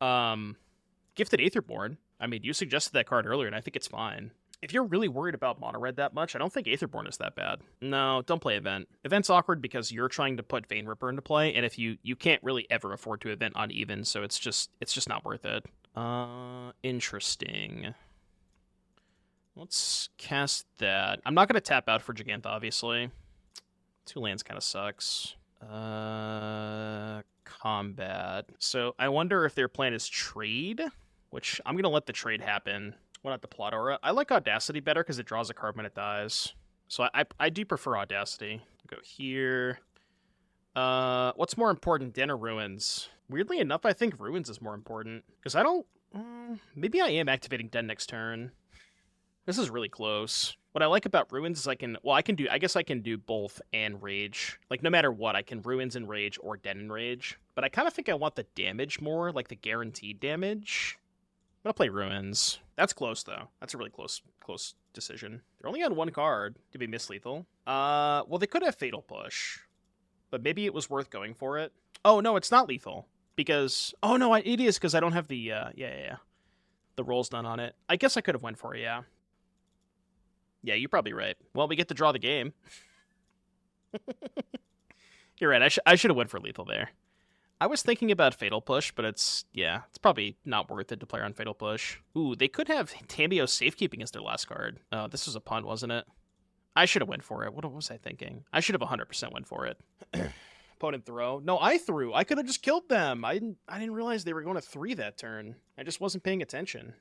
Gifted Aetherborn. I mean, you suggested that card earlier, and I think it's fine. If you're really worried about mono red that much, I don't think Aetherborn is that bad. No, don't play Event. Event's awkward because you're trying to put Vein Ripper into play, and if you can't really ever afford to Event on even, so it's just not worth it. Interesting. Let's cast that. I'm not going to tap out for Giganta, obviously. 2 lands kind of sucks. Combat. So I wonder if their plan is trade, which I'm going to let the trade happen. Why not the Plot Aura? I like Audacity better because it draws a card when it dies. So I do prefer Audacity. Go here. What's more important, Den or Ruins? Weirdly enough, I think Ruins is more important. Because I don't... maybe I am activating Den next turn. This is really close. What I like about Ruins is I guess I can do both and Rage. Like, no matter what, I can Ruins and Rage or Den and Rage. But I kind of think I want the damage more, like the guaranteed damage. I'm gonna play Ruins. That's close, though. That's a really close decision. They're only on 1 card. Did we miss lethal? Well, they could have Fatal Push. But maybe it was worth going for it. Oh, no, it's not lethal. Because... Oh, no, it is, because I don't have the... Yeah. The roll's done on it. I guess I could have went for it, yeah. Yeah, you're probably right. Well, we get to draw the game. You're right, I should have went for lethal there. I was thinking about Fatal Push, but it's probably not worth it to play on Fatal Push. Ooh, they could have Tamiyo Safekeeping as their last card. Oh, this was a punt, wasn't it? I should have went for it. What was I thinking? I should have 100% went for it. Opponent throw. No, I threw. I could have just killed them. I didn't realize they were going to 3 that turn. I just wasn't paying attention.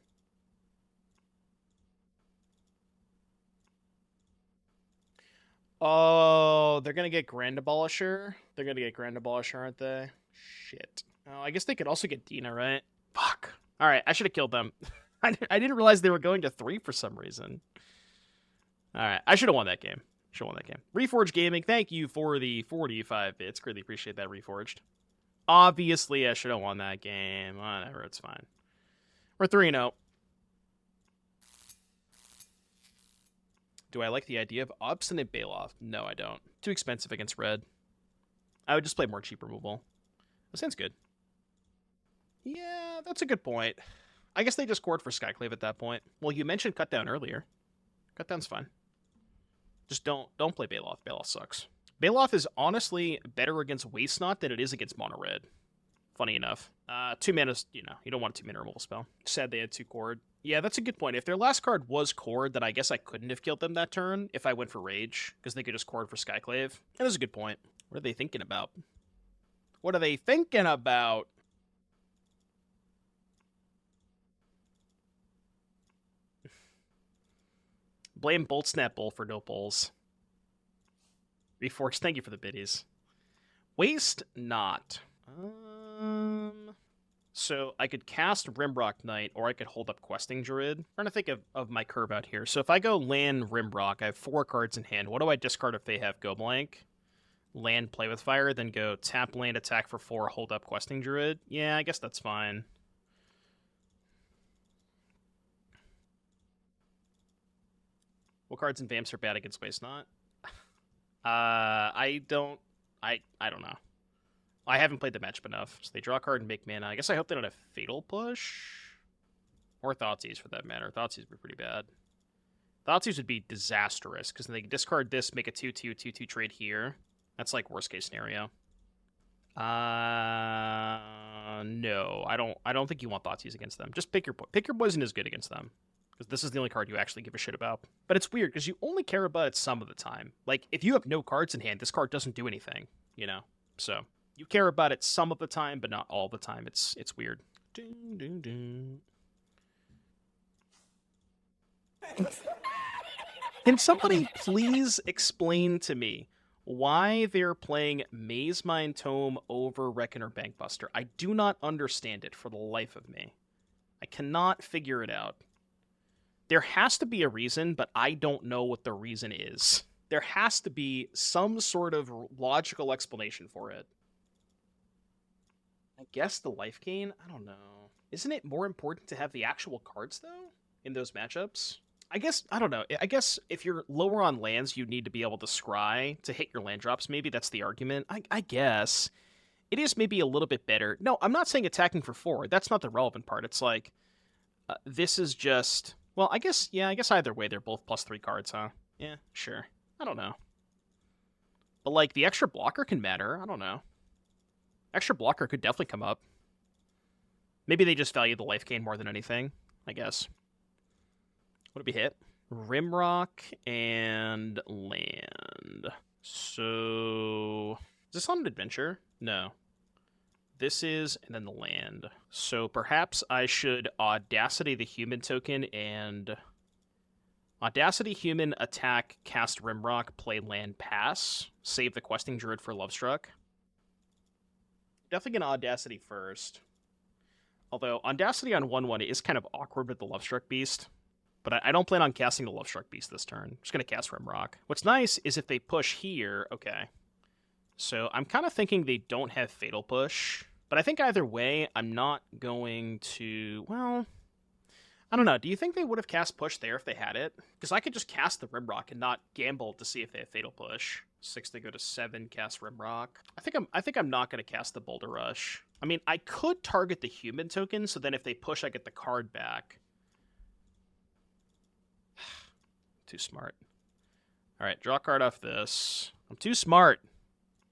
Oh, they're going to get Grand Abolisher? They're going to get Grand Abolisher, aren't they? Shit. Oh, I guess they could also get Dina, right? Fuck. Alright, I should have killed them. I didn't realize they were going to 3 for some reason. All right, I should have won that game. Reforged Gaming, thank you for the 45 bits. Greatly appreciate that, Reforged. Obviously, I should have won that game. Whatever, it's fine. We're 3-0. Do I like the idea of Obstinate Baloth? No, I don't. Too expensive against red. I would just play more cheap removal. That sounds good. Yeah, that's a good point. I guess they just scored for Skyclave at that point. Well, you mentioned Cutdown earlier. Cutdown's fine. Just don't play Baloth. Baloth sucks. Baloth is honestly better against Waste Not than it is against Mono Red. Funny enough. 2 mana, you don't want a 2 mana removal spell. Sad they had 2 Chord. Yeah, that's a good point. If their last card was Chord, then I guess I couldn't have killed them that turn if I went for Rage, because they could just Chord for Skyclave. That is a good point. What are they thinking about? What are they thinking about? Blame Bolt Snap Bull for no pulls. Reforged, thank you for the biddies. Waste Not. So I could cast Rimrock Knight, or I could hold up Questing Druid. I'm trying to think of my curve out here. So if I go land Rimrock, I have 4 cards in hand. What do I discard if they have Go Blank? Land Play with Fire, then go tap land, attack for 4, hold up Questing Druid. Yeah, I guess that's fine. What cards and Vamps are bad against Waste Not? I don't know. I haven't played the matchup enough. So they draw a card and make mana. I guess I hope they don't have Fatal Push. Or Thoughtseize, for that matter. Thoughtseize would be pretty bad. Thoughtseize would be disastrous, because then they can discard this, make a 2/2, 2/2 trade here. That's like worst case scenario. No, I don't think you want Thoughtseize against them. Just pick your poison is good against them, because this is the only card you actually give a shit about. But it's weird, because you only care about it some of the time. Like, if you have no cards in hand, this card doesn't do anything, So, you care about it some of the time, but not all the time. It's weird. Ding, ding, ding. Can somebody please explain to me why they're playing Maze Mine Tome over Reckoner Bankbuster? I do not understand it for the life of me. I cannot figure it out. There has to be a reason, but I don't know what the reason is. There has to be some sort of logical explanation for it. I guess the life gain? I don't know. Isn't it more important to have the actual cards, though, in those matchups? I don't know. I guess if you're lower on lands, you need to be able to scry to hit your land drops. Maybe that's the argument. I guess. It is maybe a little bit better. No, I'm not saying attacking for 4. That's not the relevant part. It's like, this is just... Well, I guess either way, they're both +3 cards, huh? Yeah, sure. I don't know. But, like, the extra blocker can matter. I don't know. Extra blocker could definitely come up. Maybe they just value the life gain more than anything, I guess. What did we hit? Rimrock and land. So... Is this on an adventure? No. This is, and then the land. So perhaps I should Audacity the human token and... Audacity human, attack, cast Rimrock, play land, pass. Save the Questing Druid for Lovestruck. Definitely gonna Audacity first. Although, Audacity on 1/1 is kind of awkward with the Lovestruck Beast. But I don't plan on casting the Lovestruck Beast this turn. I'm just gonna cast Rimrock. What's nice is if they push here... Okay. So, I'm kind of thinking they don't have Fatal Push. But I think either way, I'm not going to... Well... I don't know. Do you think they would have cast Push there if they had it? Because I could just cast the Rimrock and not gamble to see if they have Fatal Push. 6 they go to 7, cast Rimrock. I think I'm not going to cast the Boulder Rush. I mean, I could target the human token, so then if they push, I get the card back. Too smart. Alright, draw a card off this. I'm too smart.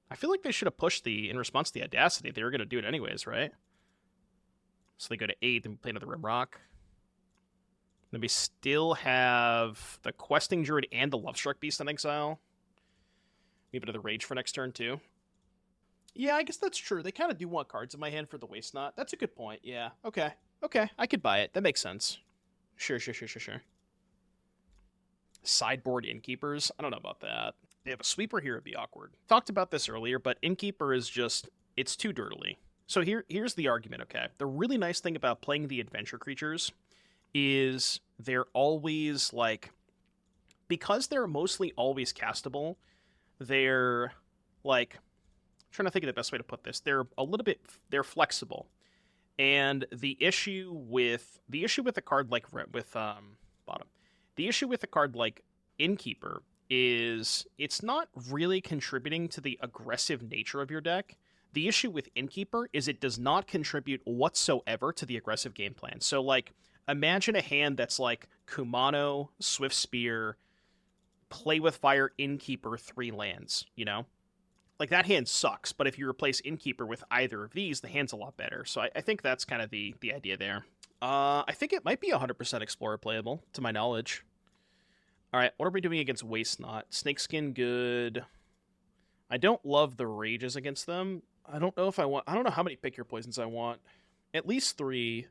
I feel like they should have pushed in response to the Audacity. They were going to do it anyways, right? So they go to 8 and play another Rimrock. Then we still have the Questing Druid and the Lovestruck Beast on exile. Maybe another Rage for next turn, too. Yeah, I guess that's true. They kind of do want cards in my hand for the Waste Not. That's a good point, yeah. Okay, I could buy it. That makes sense. Sure. Sideboard Innkeepers? I don't know about that. They have a Sweeper here, it'd be awkward. Talked about this earlier, but Innkeeper is just... It's too dirtily. So here's the argument, okay? The really nice thing about playing the adventure creatures is they're always, like, because they're mostly always castable, they're, like, I'm trying to think of the best way to put this. They're flexible. And the issue with a card like bottom, the issue with a card like Innkeeper is it's not really contributing to the aggressive nature of your deck. The issue with Innkeeper is it does not contribute whatsoever to the aggressive game plan. So, like, imagine a hand that's like Kumano, Swift Spear, Play with Fire, Innkeeper, 3 lands, you know? Like, that hand sucks, but if you replace Innkeeper with either of these, the hand's a lot better. So I think that's kind of the idea there. I think it might be 100% Explorer playable, to my knowledge. All right, what are we doing against Waste Knot? Snakeskin, good. I don't love the Rages against them. I don't know how many Pick Your Poisons I want. At least 3.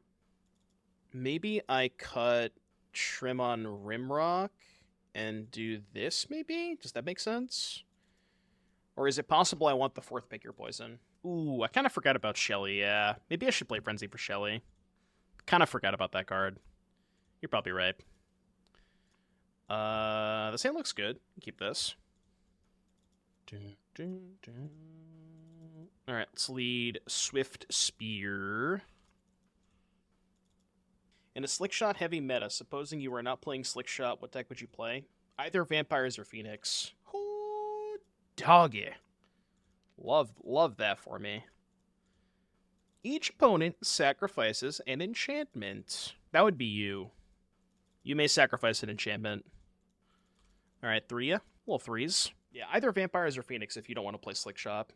Maybe I cut Trim on Rimrock and do this, maybe? Does that make sense? Or is it possible I want the 4th Pick Your Poison? Ooh, I kind of forgot about Shelly, yeah. Maybe I should play Frenzy for Shelly. Kind of forgot about that card. You're probably right. This hand looks good. Keep this. Alright, let's lead Swift Spear. In a Slickshot heavy meta, supposing you were not playing Slickshot, what deck would you play? Either Vampires or Phoenix. Oh, doggy. Love that for me. Each opponent sacrifices an enchantment. That would be you. You may sacrifice an enchantment. Alright, 3 ya. Little 3s. Yeah, either Vampires or Phoenix if you don't want to play Slickshot.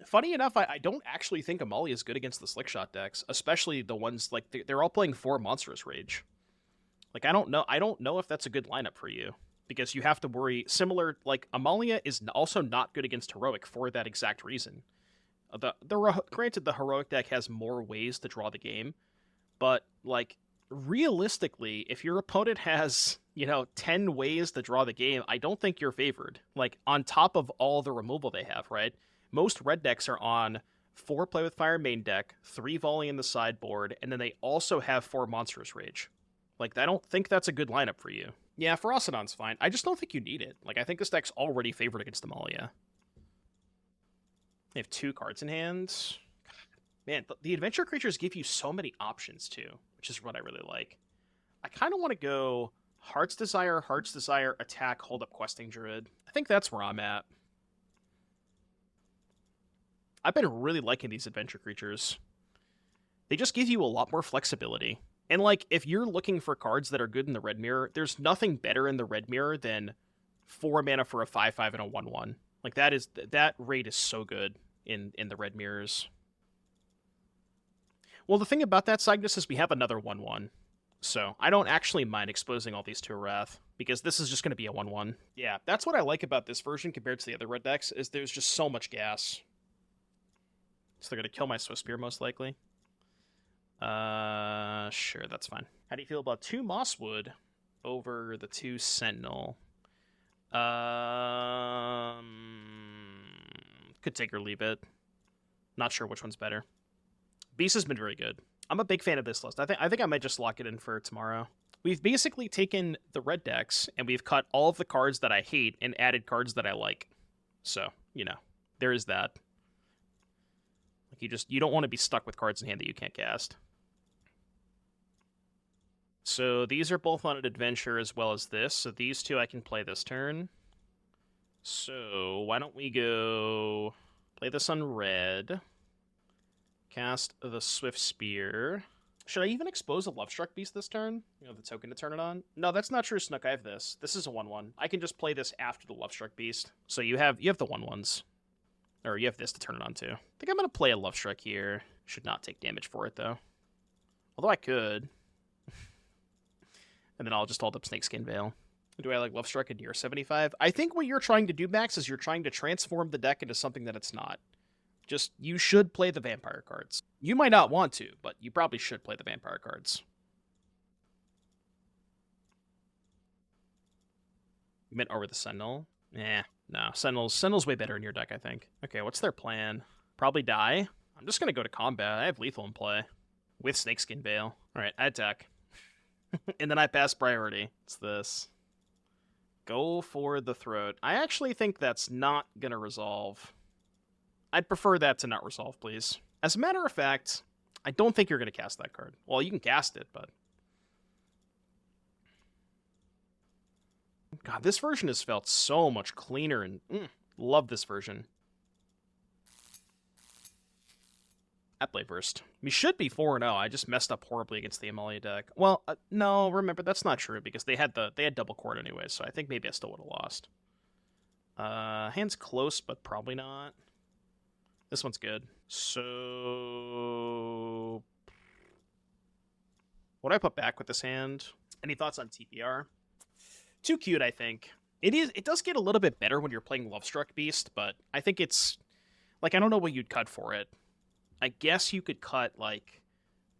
Funny enough, I don't actually think Amalia is good against the Slickshot decks, especially the ones, like, they're all playing 4 Monstrous Rage. Like, I don't know if that's a good lineup for you, because you have to worry, similar, like, Amalia is also not good against Heroic for that exact reason. Granted, the Heroic deck has more ways to draw the game, but, like, realistically, if your opponent has, 10 ways to draw the game, I don't think you're favored. Like, on top of all the removal they have, right? Most red decks are on 4 Play with Fire main deck, 3 Volley in the sideboard, and then they also have 4 Monstrous Rage. Like, I don't think that's a good lineup for you. Yeah, Ferocidon's fine. I just don't think you need it. Like, I think this deck's already favored against Amalia. They have 2 cards in hand. Man, the adventure creatures give you so many options, too, which is what I really like. I kind of want to go Heart's Desire, attack, hold up Questing Druid. I think that's where I'm at. I've been really liking these adventure creatures. They just give you a lot more flexibility. And, like, if you're looking for cards that are good in the red mirror, there's nothing better in the red mirror than 4 mana for a 5/5 and a 1/1. Like, that rate is so good in the red mirrors. Well, the thing about that, Cygnus, is we have another 1/1. So I don't actually mind exposing all these to a Wrath, because this is just going to be a 1/1. Yeah, that's what I like about this version compared to the other red decks, is there's just so much gas. So they're going to kill my Swiss Spear, most likely. Sure, that's fine. How do you feel about 2 Mosswood over the 2 Sentinel? Could take or leave it. Not sure which one's better. Beast has been very good. I'm a big fan of this list. I think I might just lock it in for tomorrow. We've basically taken the red decks, and we've cut all of the cards that I hate and added cards that I like. So, there is that. You don't want to be stuck with cards in hand that you can't cast. So these are both on an adventure as well as this. So these 2 I can play this turn. So why don't we go play this on red. Cast the Swift Spear. Should I even expose a Lovestruck Beast this turn? The token to turn it on? No, that's not true, Snook. I have this. This is a 1/1. I can just play this after the Lovestruck Beast. So you have the 1/1s. Or you have this to turn it on, too. I think I'm going to play a Lovestruck here. Should not take damage for it, though. Although I could. And then I'll just hold up Snakeskin Veil. Do I like Lovestruck at DR75? I think what you're trying to do, Max, is you're trying to transform the deck into something that it's not. Just, you should play the Vampire cards. You might not want to, but you probably should play the Vampire cards. You meant over the Sentinel? No. Sentinel's way better in your deck, I think. Okay, what's their plan? Probably die? I'm just going to go to combat. I have lethal in play. With Snakeskin Veil. Alright, I attack. And then I pass priority. It's this. Go for the throat. I actually think that's not going to resolve. I'd prefer that to not resolve, please. As a matter of fact, I don't think you're going to cast that card. Well, you can cast it, but... God, this version has felt so much cleaner, and love this version. At play first. We should be 4-0. I just messed up horribly against the Amalia deck. Well, no, remember, that's not true, because they had double court anyway, so I think maybe I still would have lost. Hand's close, but probably not. This one's good. So... what do I put back with this hand? Any thoughts on TPR? Too cute, I think. It does get a little bit better when you're playing Lovestruck Beast, but I think it's... like, I don't know what you'd cut for it. I guess you could cut, like,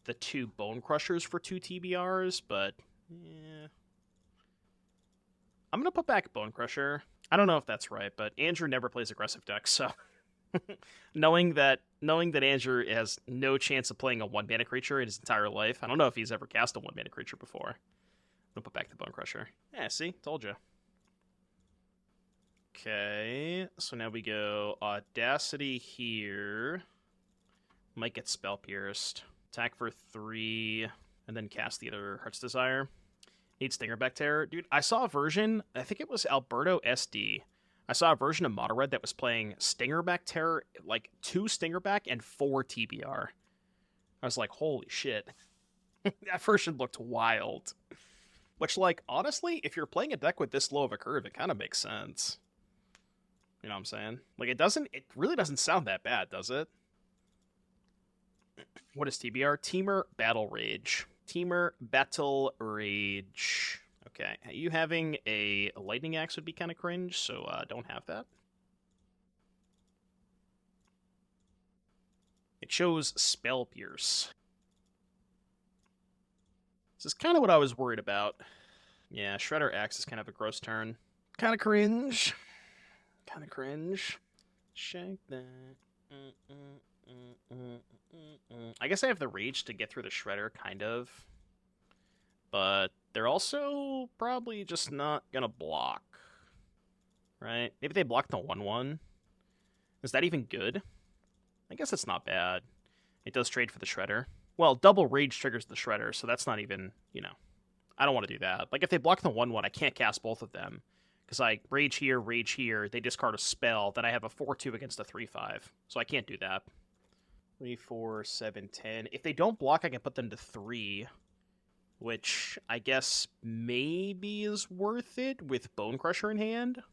the 2 Bonecrushers for 2 TBRs, but... yeah. I'm going to put back Bonecrusher. I don't know if that's right, but Andrew never plays aggressive decks, so... knowing that Andrew has no chance of playing a 1-mana creature in his entire life, I don't know if he's ever cast a 1-mana creature before. I'm going to put back the Bonecrusher. Yeah, see? Told you. Okay, so now we go Audacity here. Might get Spell Pierced. Attack for 3, and then cast the other Heart's Desire. Need Stingerback Terror. Dude, I saw a version, I think it was Alberto SD. I saw a version of Mono Red that was playing Stingerback Terror, like 2 Stingerback and 4 TBR. I was like, holy shit. That version looked wild. Which, like, honestly, if you're playing a deck with this low of a curve, it kind of makes sense. You know what I'm saying? Like, it really doesn't sound that bad, does it? What is TBR? Temur Battle Rage. Temur Battle Rage. Okay, you having a Lightning Axe would be kind of cringe, so don't have that. It shows Spell Pierce. This is kind of what I was worried about. Yeah, Shredder Axe is kind of a gross turn. Kind of cringe. Kind of cringe. Shake that. I guess I have the Rage to get through the Shredder, kind of. But they're also probably just not gonna block. Right? Maybe they block the 1-1. Is that even good? I guess it's not bad. It does trade for the Shredder. Well, double Rage triggers the Shredder, so that's not even, you know... I don't want to do that. Like, if they block the 1-1, I can't cast both of them. Because I Rage here, they discard a spell, then I have a 4-2 against a 3-5. So I can't do that. 3, 4, 7, 10. If they don't block, I can put them to 3. Which I guess maybe is worth it with Bonecrusher in hand.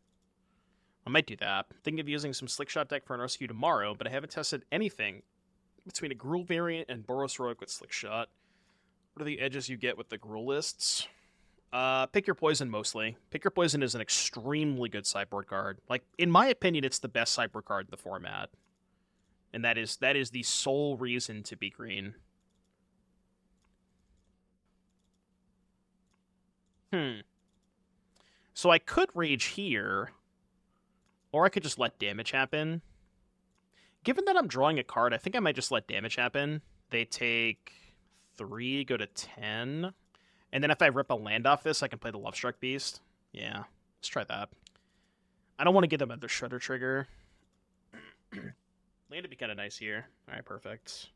I might do that. Thinking of using some Slickshot deck for an RCQ tomorrow, but I haven't tested anything between a GRUUL variant and BOROS Rogue with Slickshot. What are the edges you get with the GRUUL lists? Pick your poison mostly. Pick your poison is an extremely good sideboard card. Like, in my opinion, it's the best sideboard card in the format. And that is the sole reason to be green. So I could Rage here, or I could just let damage happen. Given that I'm drawing a card, I think I might just let damage happen. They take 3, go to 10. And then if I rip a land off this, I can play the Lovestruck Beast. Yeah, let's try that. I don't want to give them another Shredder trigger. Land would be kind of nice here. All right, perfect.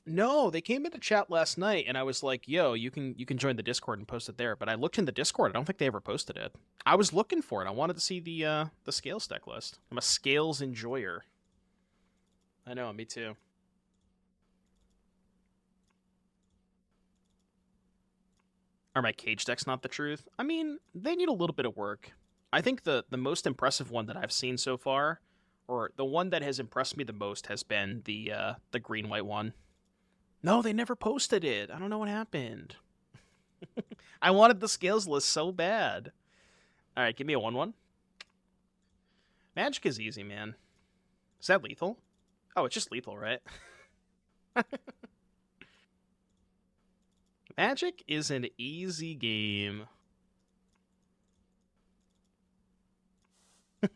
No, they came into chat last night, and I was like, yo, you can join the Discord and post it there. But I looked in the Discord. I don't think they ever posted it. I was looking for it. I wanted to see the Scales deck list. I'm a Scales enjoyer. I know, me too. Are my Cage decks not the truth? I mean, they need a little bit of work. I think the most impressive one that I've seen so far, or the one that has impressed me the most, has been the green-white one. No, they never posted it. I don't know what happened. I wanted the Scales list so bad. All right, give me a 1-1. Magic is easy, man. Is that lethal? Oh, it's just lethal, right? Magic is an easy game.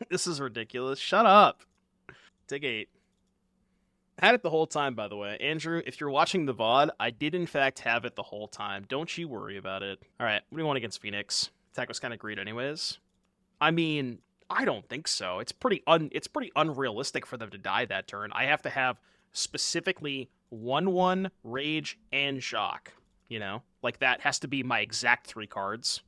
This is ridiculous. Shut up. Take 8. Had it the whole time, by the way. Andrew, if you're watching the VOD, I did in fact have it the whole time. Don't you worry about it. Alright, what do you want against Phoenix? Attack was kind of great anyways. I mean, I don't think so. It's pretty unrealistic for them to die that turn. I have to have specifically 1/1, Rage, and Shock. You know? Like, that has to be my exact 3 cards.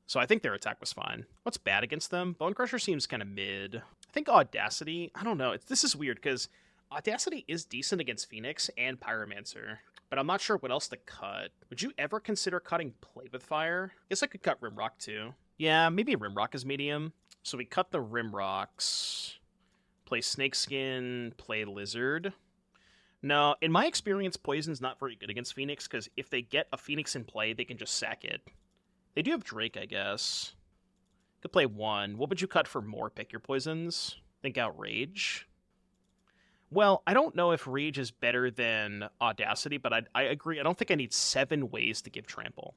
So I think their attack was fine. What's bad against them? Bonecrusher seems kind of mid. I think Audacity, I don't know. This is weird, because Audacity is decent against Phoenix and Pyromancer, but I'm not sure what else to cut. Would you ever consider cutting Play with Fire? I guess I could cut Rimrock too. Yeah, maybe Rimrock is medium. So we cut the Rimrocks. Play Snakeskin, play Lizard. No, in my experience, Poison's not very good against Phoenix, because if they get a Phoenix in play, they can just sack it. They do have Drake, I guess. Could play 1. What would you cut for more Pick Your Poisons? Think out Rage. Well, I don't know if Rage is better than Audacity, but I agree. I don't think I need 7 ways to give Trample.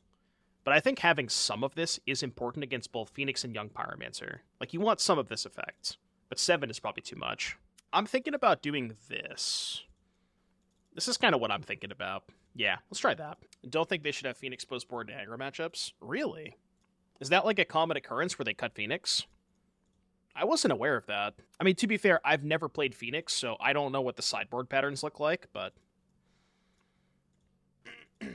But I think having some of this is important against both Phoenix and Young Pyromancer. Like, you want some of this effect, but 7 is probably too much. I'm thinking about doing this. This is kind of what I'm thinking about. Yeah, let's try that. Don't think they should have Phoenix post board in aggro matchups? Really? Is that like a common occurrence where they cut Phoenix? I wasn't aware of that. I mean, to be fair, I've never played Phoenix, so I don't know what the sideboard patterns look like, but... They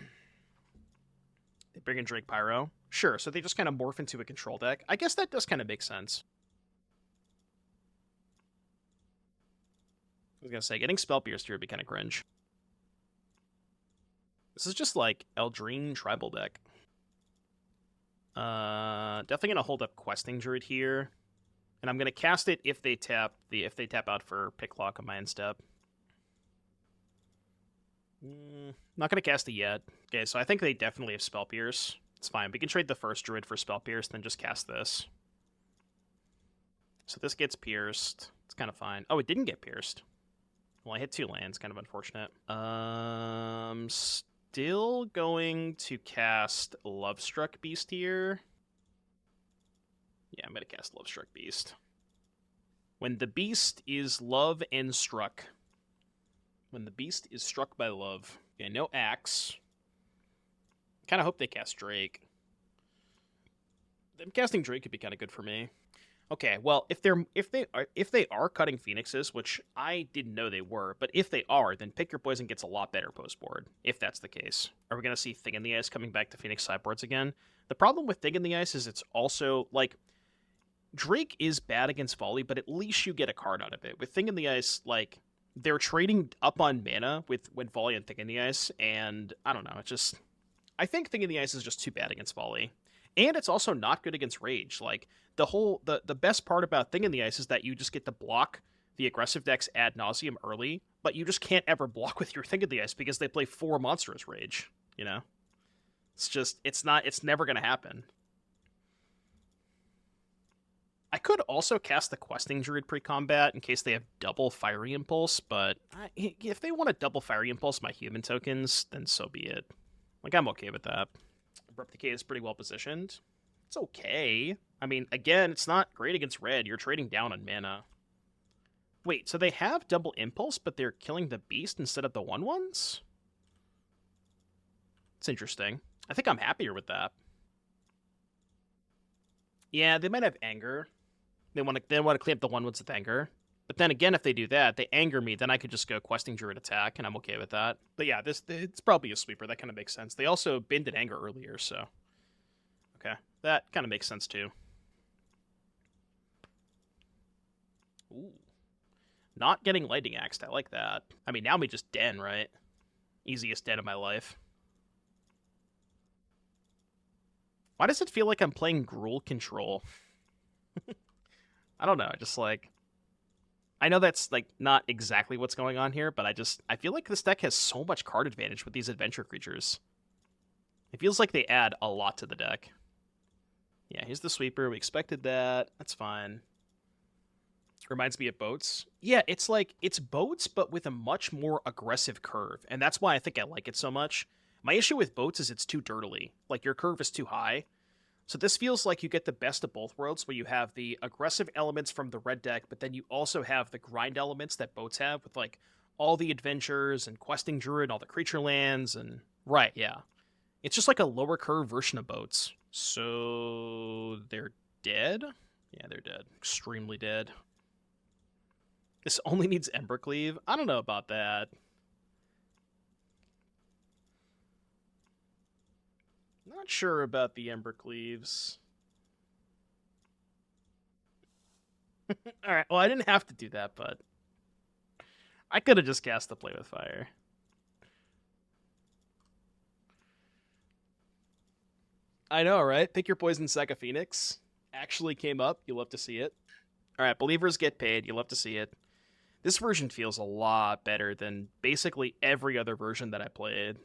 bring in Drake Pyro? Sure, so they just kind of morph into a control deck. I guess that does kind of make sense. I was gonna say, getting Spell Pierced here would be kind of cringe. This is just like Eldrine Tribal deck. Definitely gonna hold up Questing Druid here. And I'm gonna cast it if they tap out for Picklock on my end step. Not gonna cast it yet. Okay, so I think they definitely have Spell Pierce. It's fine. We can trade the first Druid for Spell Pierce, then just cast this. So this gets pierced. It's kind of fine. Oh, it didn't get pierced. Well, I hit 2 lands. Kind of unfortunate. Still going to cast Lovestruck Beast here. Yeah, I'm going to cast Lovestruck Beast. When the beast is love and struck. When the beast is struck by love. Okay, no Axe. Kind of hope they cast Drake. Them casting Drake could be kind of good for me. Okay, well, if they are cutting Phoenixes, which I didn't know they were, but if they are, then Pick Your Poison gets a lot better post board, if that's the case. Are we going to see Thing in the Ice coming back to Phoenix sideboards again? The problem with Thing in the Ice is it's also, like, Drake is bad against Volley, but at least you get a card out of it. With Thing in the Ice, like, they're trading up on mana with Volley and Thing in the Ice, and I don't know, it's just... I think Thing in the Ice is just too bad against Volley. And it's also not good against Rage. Like, the best part about Thing in the Ice is that you just get to block the aggressive decks ad nauseum early, but you just can't ever block with your Thing in the Ice because they play 4 monstrous Rage, you know? It's just, it's never gonna happen. I could also cast the Questing Druid pre-combat in case they have double Fiery Impulse, but if they want to double Fiery Impulse my human tokens, then so be it. Like, I'm okay with that. Abrupt Decay is pretty well positioned. It's okay. I mean, again, it's not great against red. You're trading down on mana. Wait, so they have double Impulse, but they're killing the beast instead of the 1/1s? It's interesting. I think I'm happier with that. Yeah, they might have Anger. They want to clean up the 1/1s with Anger. But then again, if they do that, they anger me, then I could just go Questing Druid attack, and I'm okay with that. But yeah, it's probably a sweeper. That kind of makes sense. They also binded Anger earlier, so... Okay, that kind of makes sense, too. Ooh. Not getting Lightning Axed, I like that. I mean, now we just Den, right? Easiest Den of my life. Why does it feel like I'm playing GRUUL Control? I don't know, just like... I know that's, like, not exactly what's going on here, but I feel like this deck has so much card advantage with these adventure creatures. It feels like they add a lot to the deck. Yeah, here's the sweeper. We expected that. That's fine. Reminds me of Boats. Yeah, it's like, it's Boats, but with a much more aggressive curve, and that's why I think I like it so much. My issue with Boats is it's too dirtily. Like, your curve is too high. So this feels like you get the best of both worlds, where you have the aggressive elements from the red deck, but then you also have the grind elements that Boats have with, like, all the adventures and questing druid, all the creature lands, and right, yeah. It's just like a lower curve version of boats. So they're dead? Yeah, they're dead. Extremely dead. This only needs Embercleave? I don't know about that. Not sure about the Embercleaves. Alright, well, I didn't have to do that, but I could have just cast the Play with Fire. I know, right? Pick your poison, sack a Phoenix. Actually came up. You'll love to see it. Alright, believers get paid. You'll love to see it. This version feels a lot better than basically every other version that I played.